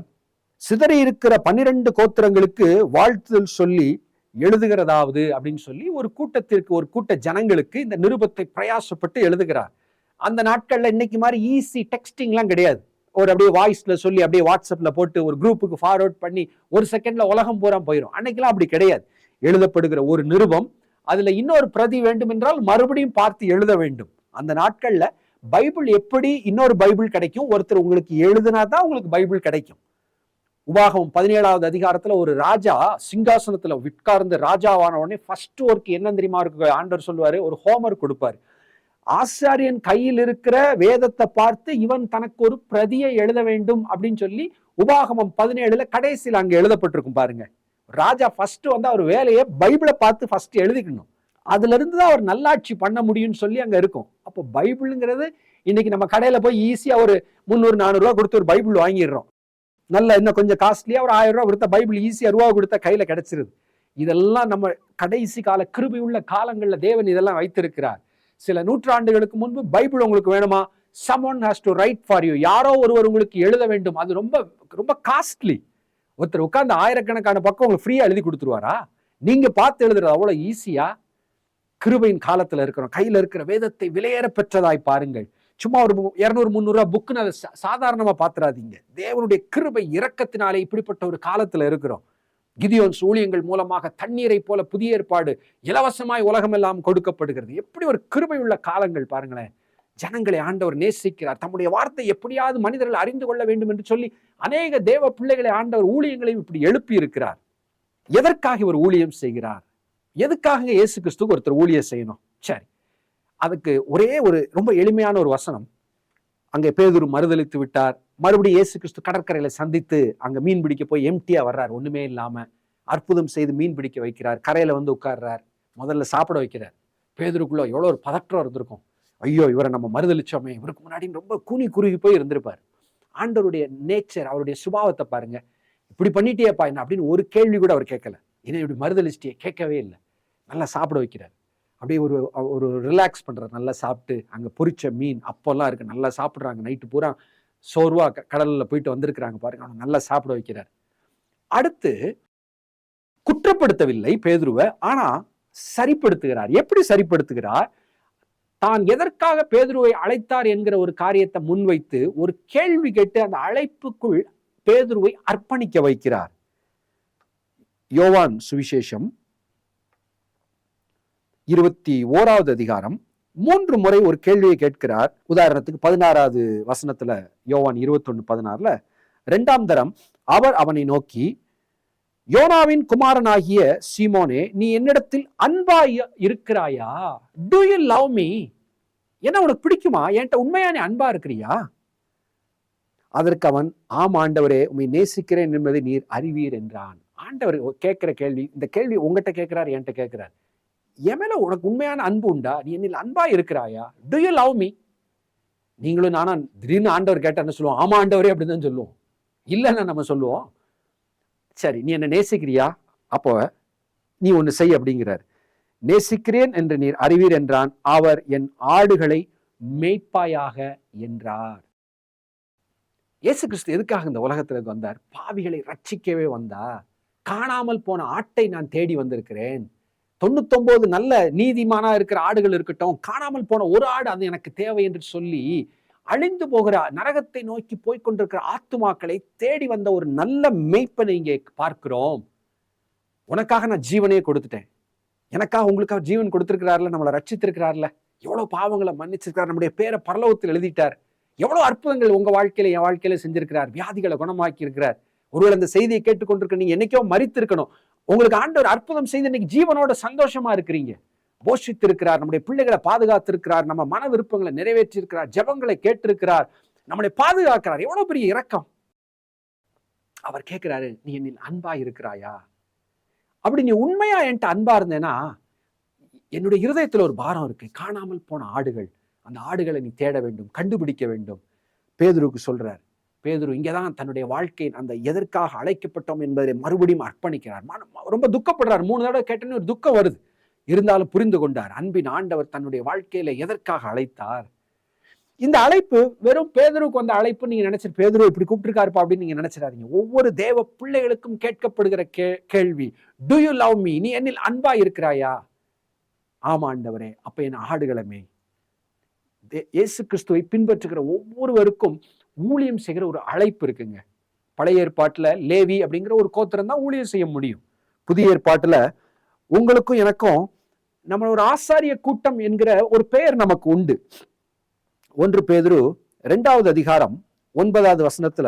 சிதறி இருக்கிற 12 கோத்திரங்களுக்கு வாழ்த்துதல் சொல்லி எழுதுகிறதாவது அப்படின்னு சொல்லி ஒரு கூட்டத்திற்கு, ஒரு கூட்ட ஜனங்களுக்கு இந்த நிருபத்தை பிரயாசப்பட்டு எழுதுகிறார். அந்த நாட்கள்ல இன்னைக்கு மாதிரி ஈஸி டெக்ஸ்டிங்லாம் கிடையாது. ஒரு அப்படியே வாய்ஸ்ல சொல்லி அப்படியே வாட்ஸ்அப்ல போட்டு ஒரு குரூப்புக்கு ஃபார்வர்ட் பண்ணி ஒரு செகண்ட்ல உலகம் பூரா போயிடும். அன்னைக்கெல்லாம் அப்படி கிடையாது. எழுதப்படுகிற ஒரு நிருபம், அதுல இன்னொரு பிரதி வேண்டும் என்றால் மறுபடியும் பார்த்து எழுத வேண்டும். அந்த நாட்கள்ல பைபிள் எப்படி இன்னொரு பைபிள் கிடைக்கும்? ஒருத்தர் உங்களுக்கு எழுதுனா தான் உங்களுக்கு பைபிள் கிடைக்கும். உபாகமம் 17வது அதிகாரத்துல ஒரு ராஜா சிங்காசனத்துல உட்கார்ந்து ராஜாவான உடனே ஃபர்ஸ்ட் ஒர்க் என்ன தெரியுமா இருக்கு? ஆண்டவர் சொல்லுவாரு, ஒரு ஹோம்வொர்க் கொடுப்பாரு. ஆசாரியன் கையில் இருக்கிற வேதத்தை பார்த்து இவன் தனக்கு ஒரு பிரதியை எழுத வேண்டும் அப்படின்னு சொல்லி உபாகமம் 17 கடைசியில் அங்க எழுதப்பட்டிருக்கும் பாருங்க. ராஜா ஃபர்ஸ்ட் அவர் வேலையை பைபிளை பார்த்து ஃபர்ஸ்ட் எழுதிக்கணும். அதுல இருந்து தான் அவர் நல்லாட்சி பண்ண முடியும்னு சொல்லி அங்க இருக்கும். அப்போ பைபிளுங்கிறது இன்னைக்கு நம்ம கடையில போய் ஈஸியா ஒரு 300-400 ரூபா கொடுத்து ஒரு பைபிள் வாங்கிடுறோம். நல்ல இன்னும் கொஞ்சம் காஸ்ட்லியா ஒரு 1000 ரூபா கொடுத்த பைபிள் ஈஸியா ரூபா கொடுத்த கையில கிடைச்சிருது. இதெல்லாம் நம்ம கடைசி கால கிருபை உள்ள காலங்கள்ல தேவன் இதெல்லாம் வைத்திருக்கிறார். சில நூற்றாண்டுகளுக்கு முன்பு பைபிள் உங்களுக்கு வேணுமா? someone has to write for you. யாரோ ஒருவர் உங்களுக்கு எழுத வேண்டும். அது ரொம்ப ரொம்ப காஸ்ட்லி. ஒருத்தர் உட்கார்ந்து ஆயிரக்கணக்கான பக்கம் உங்களுக்கு ஃப்ரீயா எழுதி கொடுத்துருவாரா? நீங்க பார்த்து எழுதுறது அவ்வளவு ஈஸியா? கிருபையின் காலத்துல இருக்கிறோம். கையில இருக்கிற வேதத்தை விலையேற பெற்றதாய் பாருங்கள். சும்மா ஒரு 200-300 ரூபா புக்குன்னு அதை சாதாரணமா பாத்துறாதீங்க. தேவனுடைய கிருபை இரக்கத்தினாலே இப்படிப்பட்ட ஒரு காலத்துல இருக்கிறோம். கிதியோன்ஸ் ஊழியங்கள் மூலமாக தண்ணீரை போல புதிய ஏற்பாடு இலவசமாய் உலகம் எல்லாம் கொடுக்கப்படுகிறது. எப்படி ஒரு கிருபை உள்ள காலங்கள் பாருங்களேன். ஜனங்களை ஆண்டவர் நேசிக்கிறார். தம்முடைய வார்த்தை எப்படியாவது மனிதர்கள் அறிந்து கொள்ள வேண்டும் என்று சொல்லி அநேக தேவ பிள்ளைகளை ஆண்டவர் ஊழியங்களையும் இப்படி எழுப்பி இருக்கிறார். எதற்காக இவர் ஊழியம் செய்கிறார்? எதுக்காக இயேசு கிறிஸ்துக்கு ஒருத்தர் ஊழியம் செய்யணும்? சரி, அதுக்கு ஒரே ஒரு ரொம்ப எளிமையான ஒரு வசனம். அங்கே பேதுரு மறுதலித்து விட்டார். மறுபடியும் இயேசு கிறிஸ்து கடற்கரையில சந்தித்து அங்க மீன் பிடிக்க போய் எம்டியா வர்றார், ஒண்ணுமே இல்லாம. அற்புதம் செய்து மீன் பிடிக்க வைக்கிறார். கரையில வந்து உட்கார்றார். முதல்ல சாப்பிட வைக்கிறார். பேதுருக்குள்ள எவ்வளவு ஒரு பதற்றம் இருந்திருக்கும். ஐயோ, இவரை நம்ம மறுதலிச்சோமே, இவருக்கு முன்னாடி ரொம்ப கூனி குறுகி போய் இருந்திருப்பார். ஆண்டவருடைய நேச்சர், அவருடைய சுபாவத்தை பாருங்க. இப்படி பண்ணிட்டேப்பா என்ன அப்படின்னு ஒரு கேள்வி கூட அவர் கேட்கல. என்ன இப்படி மறுதலிச்சிட்டே? கேட்கவே இல்லை. நல்லா சாப்பிட வைக்கிறார். அப்படியே ஒரு ஒரு ரிலாக்ஸ் பண்றாரு. நல்லா சாப்பிட்டு அங்க பொரிச்ச மீன் அப்பெல்லாம் இருக்கு, நல்லா சாப்பிடுறாங்க. நைட்டு பூரா சோர்வா கடல்ல போயிட்டு வந்திருக்கிறாங்க பாருங்க, அவனை நல்லா சாப்பிட வைக்கிறார். அடுத்து குற்றப்படுத்தவில்லை பேதுருவை, ஆனா சரிப்படுத்துகிறார். எப்படி சரிப்படுத்துகிறார்? தான் எதற்காக பேதுருவை அழைத்தார் என்கிற ஒரு காரியத்தை முன்வைத்து ஒரு கேள்வி கேட்டு அந்த அழைப்புக்குள் பேதுருவை அர்ப்பணிக்க வைக்கிறார். யோவான் சுவிசேஷம் 21வது அதிகாரம் 3 முறை ஒரு கேள்வியை கேட்கிறார். உதாரணத்துக்கு 16வது வசனத்துல, யோவான் 21:16, 2ஆம் தரம் அவர் அவனை நோக்கி, யோனாவின் குமாரனாகிய சீமோனே, நீ என்னிடத்தில் அன்பாய் இருக்கிறாயா? Do you love me? என்ன உனக்கு பிடிக்குமா? என்கிட்ட உண்மையா நீ அன்பா இருக்கிறியா? அதற்கு அவன், ஆம் ஆண்டவரே, உம்மை நேசிக்கிறேன் என்பதை நீர் அறிவீர் என்றான். ஆண்டவர் கேட்கிற கேள்வி, இந்த கேள்வி உங்ககிட்ட கேட்கிறார், என்கிட்ட கேட்கிறார். என் மேல உனக்கு உண்மையான அன்பு உண்டா? நீ என்னில் அன்பா இருக்கிறாயா? Do you love me? நீங்களும் நானா திடீர்னு ஆண்டவர் கேட்டா என்ன சொல்லுவோம்? ஆமா ஆண்டவரே அப்படின்னு தான் சொல்லுவோம். இல்லைன்னா நம்ம சொல்லுவோம், சரி நீ என்ன நேசிக்கிறியா? அப்போ நீ ஒன்னு செய் அப்படிங்கிறார். நேசிக்கிறேன் என்று நீர் அறிவீர் என்றான். அவர் என் ஆடுகளை மேய்ப்பாயாக என்றார். இயேசு கிறிஸ்து எதுக்காக இந்த உலகத்திற்கு வந்தார்? பாவிகளை ரட்சிக்கவே வந்தார். காணாமல் போன ஆட்டை நான் தேடி வந்திருக்கிறேன். 99 நல்ல நீதிமானா இருக்கிற ஆடுகள் இருக்கட்டும், காணாமல் போன ஒரு ஆடு அது எனக்கு தேவை என்று சொல்லி அழிந்து போகிற நரகத்தை நோக்கி போய்கொண்டிருக்கிற ஆத்துமாக்களை தேடி வந்த ஒரு நல்ல மேய்ப்பனை இங்கே பார்க்கிறோம். உனக்காக நான் ஜீவனையே கொடுத்துட்டேன், எனக்காக உங்களுக்காக ஜீவன் கொடுத்திருக்கிறார்ல, நம்மளை ரட்சித்திருக்கிறார்ல, எவ்வளவு பாவங்களை மன்னிச்சிருக்கிறார், நம்முடைய பேரை பரலோகத்தில் எழுதிட்டார், எவ்வளவு அற்புதங்கள் உங்க வாழ்க்கையில என் வாழ்க்கையில செஞ்சிருக்கிறார், வியாதிகளை குணமாக்கி இருக்கிறார். ஒருவேளை அந்த செய்தியை கேட்டுக்கொண்டிருக்க நீங்க என்னைக்கோ மரித்து இருக்கணும், உங்களுக்கு ஆண்டவர் அற்புதம் செய்து இன்னைக்கு ஜீவனோட சந்தோஷமா இருக்கிறீங்க. போஷித்திருக்கிறார், நம்முடைய பிள்ளைகளை பாதுகாத்திருக்கிறார், நம்ம மன விருப்பங்களை நிறைவேற்றி இருக்கிறார், ஜெபங்களை கேட்டிருக்கிறார், நம்மளை பாதுகாக்கிறார். எவ்வளவு பெரிய இரக்கம். அவர் கேட்கிறாரு, நீ என்னில் அன்பா இருக்கிறாயா? அப்படி நீ உண்மையா என்கிட்ட அன்பா இருந்தேன்னா, என்னுடைய இருதயத்துல ஒரு பாரம் இருக்கு, காணாமல் போன ஆடுகள், அந்த ஆடுகளை நீ தேட வேண்டும், கண்டுபிடிக்க வேண்டும். பேதுருக்கு சொல்றார். பேதுரு இங்கதான் தன்னுடைய வாழ்க்கையின் அந்த எதற்காக அழைக்கப்பட்டோம் என்பதை மறுபடியும் அர்ப்பணிக்கிறார். ரொம்ப துக்கப்படுறார். 3 தடவை கேட்டேன்னு ஒரு துக்கம் வருது. இருந்தாலும் புரிந்து கொண்டார், அன்பின் ஆண்டவர் தன்னுடைய வாழ்க்கையில எதற்காக அழைத்தார். இந்த அழைப்பு வெறும் பேதுருக்கு வந்த அழைப்பு நீங்க நினைச்சிட்டு, பேதுரு இப்படி கூப்பிட்டுருக்காருப்பா அப்படின்னு நீங்க நினைச்சிடாதீங்க. ஒவ்வொரு தேவ பிள்ளைகளுக்கும் கேட்கப்படுகிற கேள்வி, டு யூ லவ் மீ? நீ என்னில் அன்பா இருக்கிறாயா? ஆமா ஆண்டவரே, அப்ப என் ஆடுகளமே. இயேசு கிறிஸ்துவை பின்பற்றுகிற ஒவ்வொருவருக்கும் ஊழியம் செய்கிற ஒரு அழைப்பு இருக்குங்க. பழைய ஏற்பாட்டுல லேவி அப்படிங்கிற ஒரு கோத்திரம் தான் ஊழியம் செய்ய முடியும். புதிய ஏற்பாட்டுல உங்களுக்கும் எனக்கும் நம்ம ஒரு ஆசாரிய கூட்டம் என்கிற ஒரு பெயர் நமக்கு உண்டு. 1 பேதுரு 2வது அதிகாரம் 9வது வசனத்துல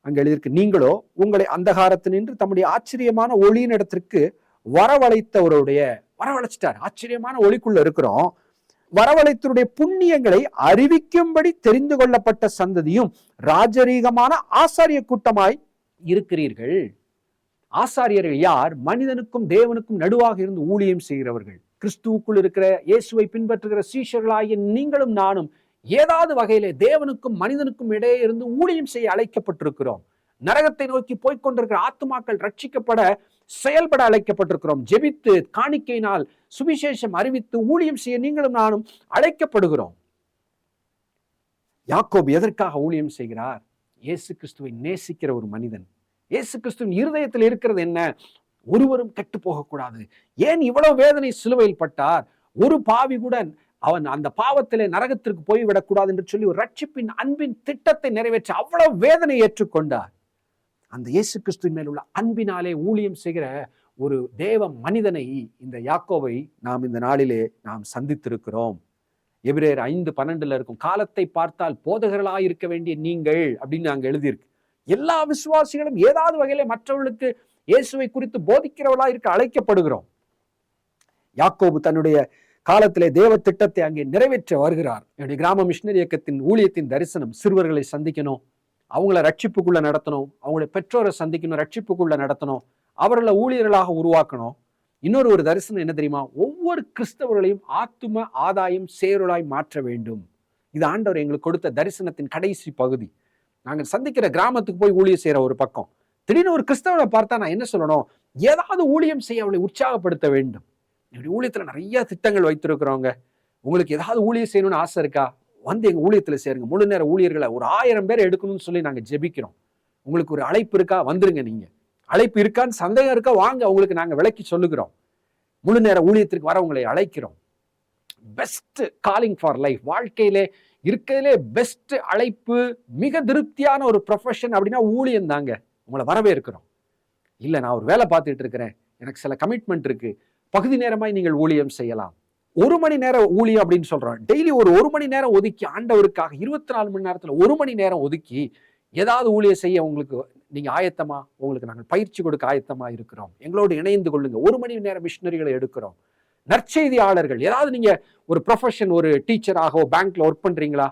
அங்க எழுதியிருக்கு, நீங்களோ உங்களை அந்தகாரத்தினின்று தம்முடைய ஆச்சரியமான ஒளியின் இடத்திற்கு வரவழைச்சிட்டார். ஆச்சரியமான ஒளிக்குள்ள இருக்கிறோம். வரவழைத்தருடைய புண்ணியங்களை அறிவிக்கும்படி தெரிந்து கொள்ளப்பட்ட சந்ததியும் ராஜரீகமான ஆசாரிய கூட்டமாய் இருக்கிறீர்கள். ஆசாரியர்கள் யார்? மனிதனுக்கும் தேவனுக்கும் நடுவாக இருந்து ஊழியம் செய்கிறவர்கள். கிறிஸ்துவுக்குள் இருக்கிற இயேசுவை பின்பற்றுகிற சீஷர்களாகிய நீங்களும் நானும் ஏதாவது வகையிலே தேவனுக்கும் மனிதனுக்கும் இடையே இருந்து ஊழியம் செய்ய அழைக்கப்பட்டிருக்கிறோம். நரகத்தை நோக்கி போய்கொண்டிருக்கிற ஆத்துமாக்கள் ரட்சிக்கப்பட செயல்பட அழைக்கப்பட்டிருக்கிறோம். ஜெபித்து காணிக்கையினால் சுவிசேஷம் அறிவித்து ஊழியம் செய்ய நீங்களும் நானும் அழைக்கப்படுகிறோம். யாக்கோபு எதற்காக ஊழியம் செய்கிறார்? இயேசு கிறிஸ்துவை நேசிக்கிற ஒரு மனிதன். இயேசு கிறிஸ்துவின் இருதயத்தில் இருக்கிறது என்ன? ஒருவரும் கெட்டு போகக்கூடாது. ஏன் இவ்வளவு வேதனை சிலுவையில் பட்டார்? ஒரு பாவி கூட அவன் அந்த பாவத்திலே நரகத்திற்கு போய்விடக்கூடாது என்று சொல்லி ஒரு ரட்சிப்பின் அன்பின் திட்டத்தை நிறைவேற்ற அவ்வளவு வேதனை ஏற்றுக்கொண்டார். அந்த இயேசு கிறிஸ்துவின் மேல் உள்ள அன்பினாலே ஊழியம் செய்கிற ஒரு தேவ மனிதனை, இந்த யாக்கோபை நாம் இந்த நாளிலே நாம் சந்தித்திருக்கிறோம். எபிரேயர் 5:12 இருக்கும். காலத்தை பார்த்தால் போதகர்களாய் இருக்க வேண்டிய நீங்கள் அப்படின்னு அங்க எழுதியிருக்கு. எல்லா விசுவாசிகளும் ஏதாவது வகையில மற்றவர்களுக்கு இயேசுவை குறித்து போதிக்கிறவளா இருக்க அழைக்கப்படுகிறோம். யாக்கோபு தன்னுடைய காலத்திலே தேவ திட்டத்தை அங்கே நிறைவேற்ற வருகிறார். என்னுடைய கிராம மிஷனரி இயக்கத்தின் ஊழியத்தின் தரிசனம் சிறுவர்களை சந்திக்கணும், அவங்கள ரட்சிப்புக்குள்ள நடத்தணும், அவங்களுடைய பெற்றோரை சந்திக்கணும், ரட்சிப்புக்குள்ள நடத்தணும், அவர்களை ஊழியர்களாக உருவாக்கணும். இன்னொரு ஒரு தரிசனம் என்ன தெரியுமா? ஒவ்வொரு கிறிஸ்தவர்களையும் ஆத்தும ஆதாயம் சேருளாய் மாற்ற வேண்டும். இது ஆண்டவர் எங்களுக்கு கொடுத்த தரிசனத்தின் கடைசி பகுதி. நாங்கள் சந்திக்கிற கிராமத்துக்கு போய் ஊழியம் செய்யற ஒரு பக்கம், திடீர்னு ஒரு கிறிஸ்தவனை பார்த்தா நான் என்ன சொல்லணும்? ஏதாவது ஊழியம் செய்ய அவளை உற்சாகப்படுத்த வேண்டும். என்னுடைய ஊழியத்துல நிறைய திட்டங்கள் வைத்திருக்கிறவங்க, உங்களுக்கு ஏதாவது ஊழியம் செய்யணும்னு ஆசை இருக்கா? வந்து எங்க ஊழியத்துல சேருங்க. முழு நேர ஊழியர்களை ஒரு 1000 பேர் எடுக்கணும்னு சொல்லி நாங்க ஜெபிக்கிறோம். உங்களுக்கு ஒரு அழைப்பு இருக்கா? வந்துருங்க. நீங்க அழைப்பு இருக்கான்னு சந்தேகம் இருக்கா? வாங்க, உங்களுக்கு நாங்க விளக்கி சொல்லுகிறோம். முழு நேர ஊழியத்திற்கு வர உங்களை அழைக்கிறோம். பெஸ்ட் காலிங் ஃபார் லைஃப், வாழ்க்கையிலே இருக்கிறதுலே பெஸ்ட் அழைப்பு, மிக திருப்தியான ஒரு ப்ரொஃபஷன் அப்படின்னா ஊழியம் தாங்க. உங்களை வரவேற்கிறோம். இல்லை, நான் ஒரு வேலை பார்த்துட்டு இருக்கிறேன், எனக்கு சில கமிட்மெண்ட் இருக்கு, பகுதி நேரமாய் நீங்கள் ஊழியம் செய்யலாம். 1 மணி நேரம் ஊழியம் அப்படின்னு சொல்றோம். டெய்லி ஒரு 1 மணி நேரம் ஒதுக்கி ஆண்டவருக்காக 24 மணி நேரத்துல 1 மணி நேரம் ஒதுக்கி ஏதாவது ஊழியம் செய்ய உங்களுக்கு நீங்க ஆயத்தமா? உங்களுக்கு நாங்கள் பயிற்சி கொடுக்க ஆயத்தமா இருக்கிறோம். எங்களோடு இணைந்து கொள்ளுங்க. 1 மணி நேரம் மிஷனரிகளை எடுக்கிறோம். நற்செய்தியாளர்கள், ஏதாவது நீங்க ஒரு ப்ரொஃபஷன், ஒரு டீச்சராகவோ பேங்க்ல ஒர்க் பண்றீங்களா?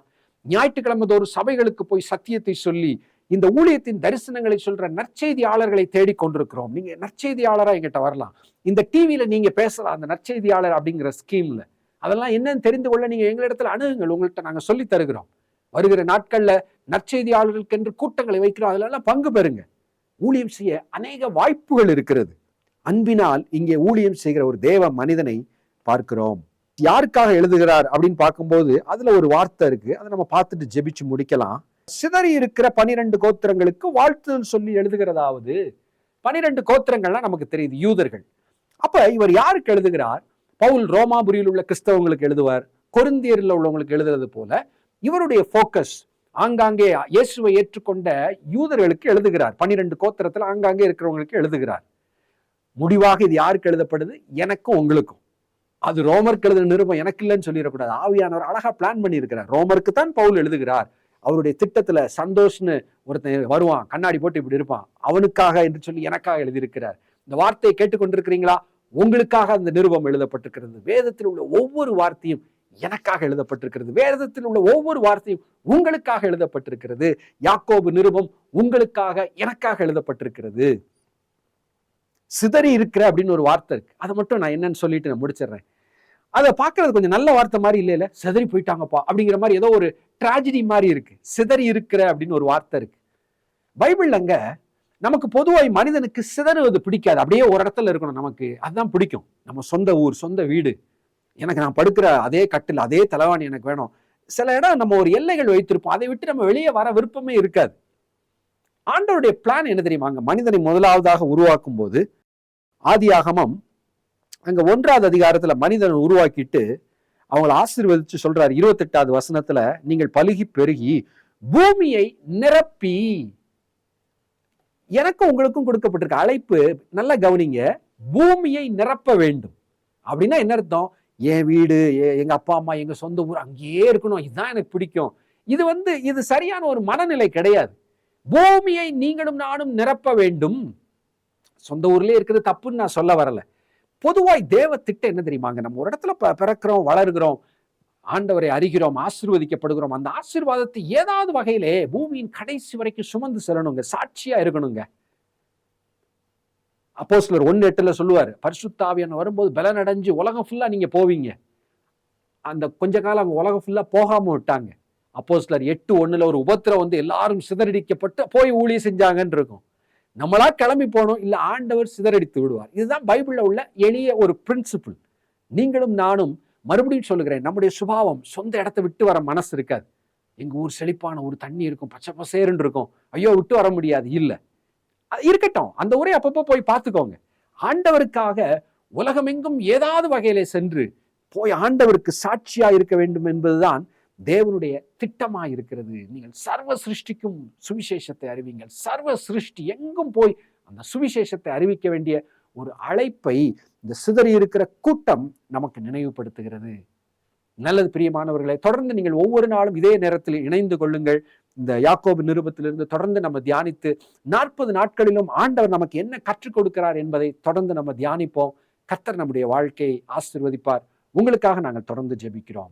ஞாயிற்றுக்கிழமை தோறும் சபைகளுக்கு போய் சத்தியத்தை சொல்லி இந்த ஊழியத்தின் தரிசனங்களை சொல்ற நற்செய்தியாளர்களை தேடிக்கொண்டிருக்கிறோம். நீங்க நற்செய்தியாளரா எங்கிட்ட வரலாம். இந்த டிவியில நீங்க பேசலாம், அந்த நற்செய்தியாளர் அப்படிங்கிற ஸ்கீம்ல. அதெல்லாம் என்னன்னு தெரிந்து கொள்ள நீங்க எங்களிடத்துல அணுகுங்கள். உங்கள்கிட்ட நாங்க சொல்லி தருகிறோம். வருகிற நாட்கள்ல நற்செய்தியாளர்களுக்கு என்று கூட்டங்களை வைக்கிறோம். அதெல்லாம் பங்கு பெறுங்க. ஊழியம் செய்ய அநேக வாய்ப்புகள் இருக்கிறது. அன்பினால் இங்கே ஊழியம் செய்கிற ஒரு தேவ மனிதனை பார்க்கிறோம். யாருக்காக எழுதுகிறார் அப்படின்னு பார்க்கும்போது அதுல ஒரு வார்த்தை இருக்கு. அதை நம்ம பார்த்துட்டு ஜெபிச்சு முடிக்கலாம். சிதறி இருக்கிற 12 கோத்திரங்களுக்கு வாழ்த்துதல் சொல்லி எழுதுகிறதாவது. 12 கோத்திரங்கள்லாம் நமக்கு தெரியுது, யூதர்கள். அப்ப இவர் யாருக்கு எழுதுகிறார்? பவுல் ரோமாபுரியில் உள்ள கிறிஸ்தவங்களுக்கு எழுதுவார், கொரிந்தியரில் உள்ளவங்களுக்கு எழுதுறது போல இவருடைய போக்கஸ் ஆங்காங்கே இயேசுவை ஏற்றுக்கொண்ட யூதர்களுக்கு எழுதுகிறார். 12 கோத்திரத்துல ஆங்காங்கே இருக்கிறவங்களுக்கு எழுதுகிறார். முடிவாக இது யாருக்கு எழுதப்படுது? எனக்கும் உங்களுக்கும். அது ரோமருக்கு எழுதுற நிருபம் எனக்கு இல்லைன்னு சொல்லிடக்கூடாது. ஆவியானவர் அழகா பிளான் பண்ணி இருக்கிறார். ரோமருக்கு தான் பவுல் எழுதுகிறார். அவருடைய திட்டத்துல சந்தோஷ்னு ஒருத்தன் வருவான், கண்ணாடி போட்டு இப்படி இருப்பான், அவனுக்காக என்று சொல்லி எனக்காக எழுதியிருக்கிறார். இந்த வார்த்தையை கேட்டுக்கொண்டிருக்கிறீங்களா? உங்களுக்காக அந்த நிருபம் எழுதப்பட்டிருக்கிறது. வேதத்தில் உள்ள ஒவ்வொரு வார்த்தையும் எனக்காக எழுதப்பட்டிருக்கிறது. வேதத்தில் உள்ள ஒவ்வொரு வார்த்தையும் உங்களுக்காக எழுதப்பட்டிருக்கிறது. யாக்கோபு நிருபம் உங்களுக்காக எனக்காக எழுதப்பட்டிருக்கிறது. சிதறி இருக்கிற அப்படின்னு ஒரு வார்த்தை இருக்கு. அதை மட்டும் நான் என்னன்னு சொல்லிட்டு நான் முடிச்சிடுறேன். அதை பார்க்கறது கொஞ்சம் நல்ல வார்த்தை மாதிரி இல்லைல்ல, சிதறி போயிட்டாங்கப்பா அப்படிங்கிற மாதிரி ஏதோ ஒரு டிராஜடி மாதிரி இருக்கு. சிதறி இருக்கிற அப்படின்னு ஒரு வார்த்தை இருக்கு பைபிள். அங்க நமக்கு பொதுவாய் மனிதனுக்கு சிதறுவது பிடிக்காது. அப்படியே ஒரு இடத்துல இருக்கணும், நமக்கு அதுதான் பிடிக்கும். நம்ம சொந்த ஊர், சொந்த வீடு, எனக்கு நான் படுக்கிற அதே கட்டில், அதே தலைவாணி எனக்கு வேணும். சில இடம் நம்ம ஒரு எல்லைகள் வைத்திருப்போம், அதை விட்டு நம்ம வெளியே வர விருப்பமே இருக்காது. ஆண்டவருடைய பிளான் என்ன தெரியுமா? அங்க மனிதனை முதலாவதாக உருவாக்கும் போது ஆதியாகமம் அங்க 1வது அதிகாரத்துல மனிதனை உருவாக்கிட்டு அவங்களை ஆசீர்வதிச்சு சொல்றாரு. 28வது வசனத்துல, நீங்கள் பலுகி பெருகி பூமியை நிரப்பி. எனக்கும் உங்களுக்கும் கொடுக்கப்பட்டிருக்க அழைப்பு நல்லா கவனிங்க, பூமியை நிரப்ப வேண்டும். அப்படின்னா என்ன அர்த்தம்? என் வீடு, எங்க அப்பா அம்மா, எங்க சொந்த ஊர் அங்கேயே இருக்கணும், இதுதான் எனக்கு பிடிக்கும். இது சரியான ஒரு மனநிலை கிடையாது. பூமியை நீங்களும் நானும் நிரப்ப வேண்டும். சொந்த ஊர்லயே இருக்கிறது தப்புன்னு நான் சொல்ல வரல. பொதுவாய் தேவ திட்டம் என்ன தெரியுமாங்க? நம்ம ஒரு இடத்துல பிறக்கிறோம், வளர்கிறோம், ஆண்டவரை அறிகிறோம், ஆசீர்வதிக்கப்படுகிறோம். அந்த ஆசீர்வாதத்தை ஏதாவது வகையிலே பூமியின் கடைசி வரைக்கும் சுமந்து செல்லணுங்க, சாட்சியா இருக்கணுங்க. அப்போஸ்தலர் 1:8 சொல்லுவாரு, பரிசுத்த ஆவியானவர் வரும்போது பலன் அடைஞ்சு உலகம் ஃபுல்லா நீங்க போவீங்க. அந்த கொஞ்ச காலம் அவங்க உலகம் ஃபுல்லா போகாம விட்டாங்க. அப்போஸ்தலர் 8:1 ஒரு உபத்திரம் வந்து எல்லாரும் சிதறடிக்கப்பட்டு போய் ஊழியம் செஞ்சாங்கன்னு இருக்கும். நம்மளா கிளம்பி போனோம், இல்ல ஆண்டவர் சிதறடித்து விடுவார். இதுதான் பைபிள்ல உள்ள எளிய ஒரு பிரின்சிபிள். நீங்களும் நானும், மறுபடியும் சொல்லுகிறேன், நம்முடைய சுபாவம் சொந்த இடத்தை விட்டு வர மனசு இருக்காது. எங்க ஊர் செழிப்பான ஒரு தண்ணி இருக்கும், பச்சை பசேருன்னு இருக்கும், ஐயோ விட்டு வர முடியாது. இல்ல, இருக்கட்டும், அந்த ஊரை அப்பப்போ போய் பார்த்துக்கோங்க. ஆண்டவருக்காக உலகமெங்கும் ஏதாவது வகையிலே சென்று போய் ஆண்டவருக்கு சாட்சியா இருக்க வேண்டும் என்பதுதான் தேவனுடைய திட்டமா இருக்கிறது. நீங்கள் சர்வ சிருஷ்டிக்கும் சுவிசேஷத்தை அறிவிங்கள். சர்வ சிருஷ்டி எங்கும் போய் அந்த சுவிசேஷத்தை அறிவிக்க வேண்டிய ஒரு அழைப்பை இந்த சிதறி இருக்கிற கூட்டம் நமக்கு நினைவுபடுத்துகிறது. நல்லது பிரியமானவர்களே, தொடர்ந்து நீங்கள் ஒவ்வொரு நாளும் இதே நேரத்தில் இணைந்து கொள்ளுங்கள். இந்த யாக்கோபு நிருபத்திலிருந்து தொடர்ந்து நம்ம தியானித்து 40 நாட்களிலும் ஆண்டவர் நமக்கு என்ன கற்றுக் கொடுக்கிறார் என்பதை தொடர்ந்து நம்ம தியானிப்போம். கர்த்தர் நம்முடைய வாழ்க்கையை ஆசீர்வதிப்பார். உங்களுக்காக நாங்கள் தொடர்ந்து ஜெபிக்கிறோம்.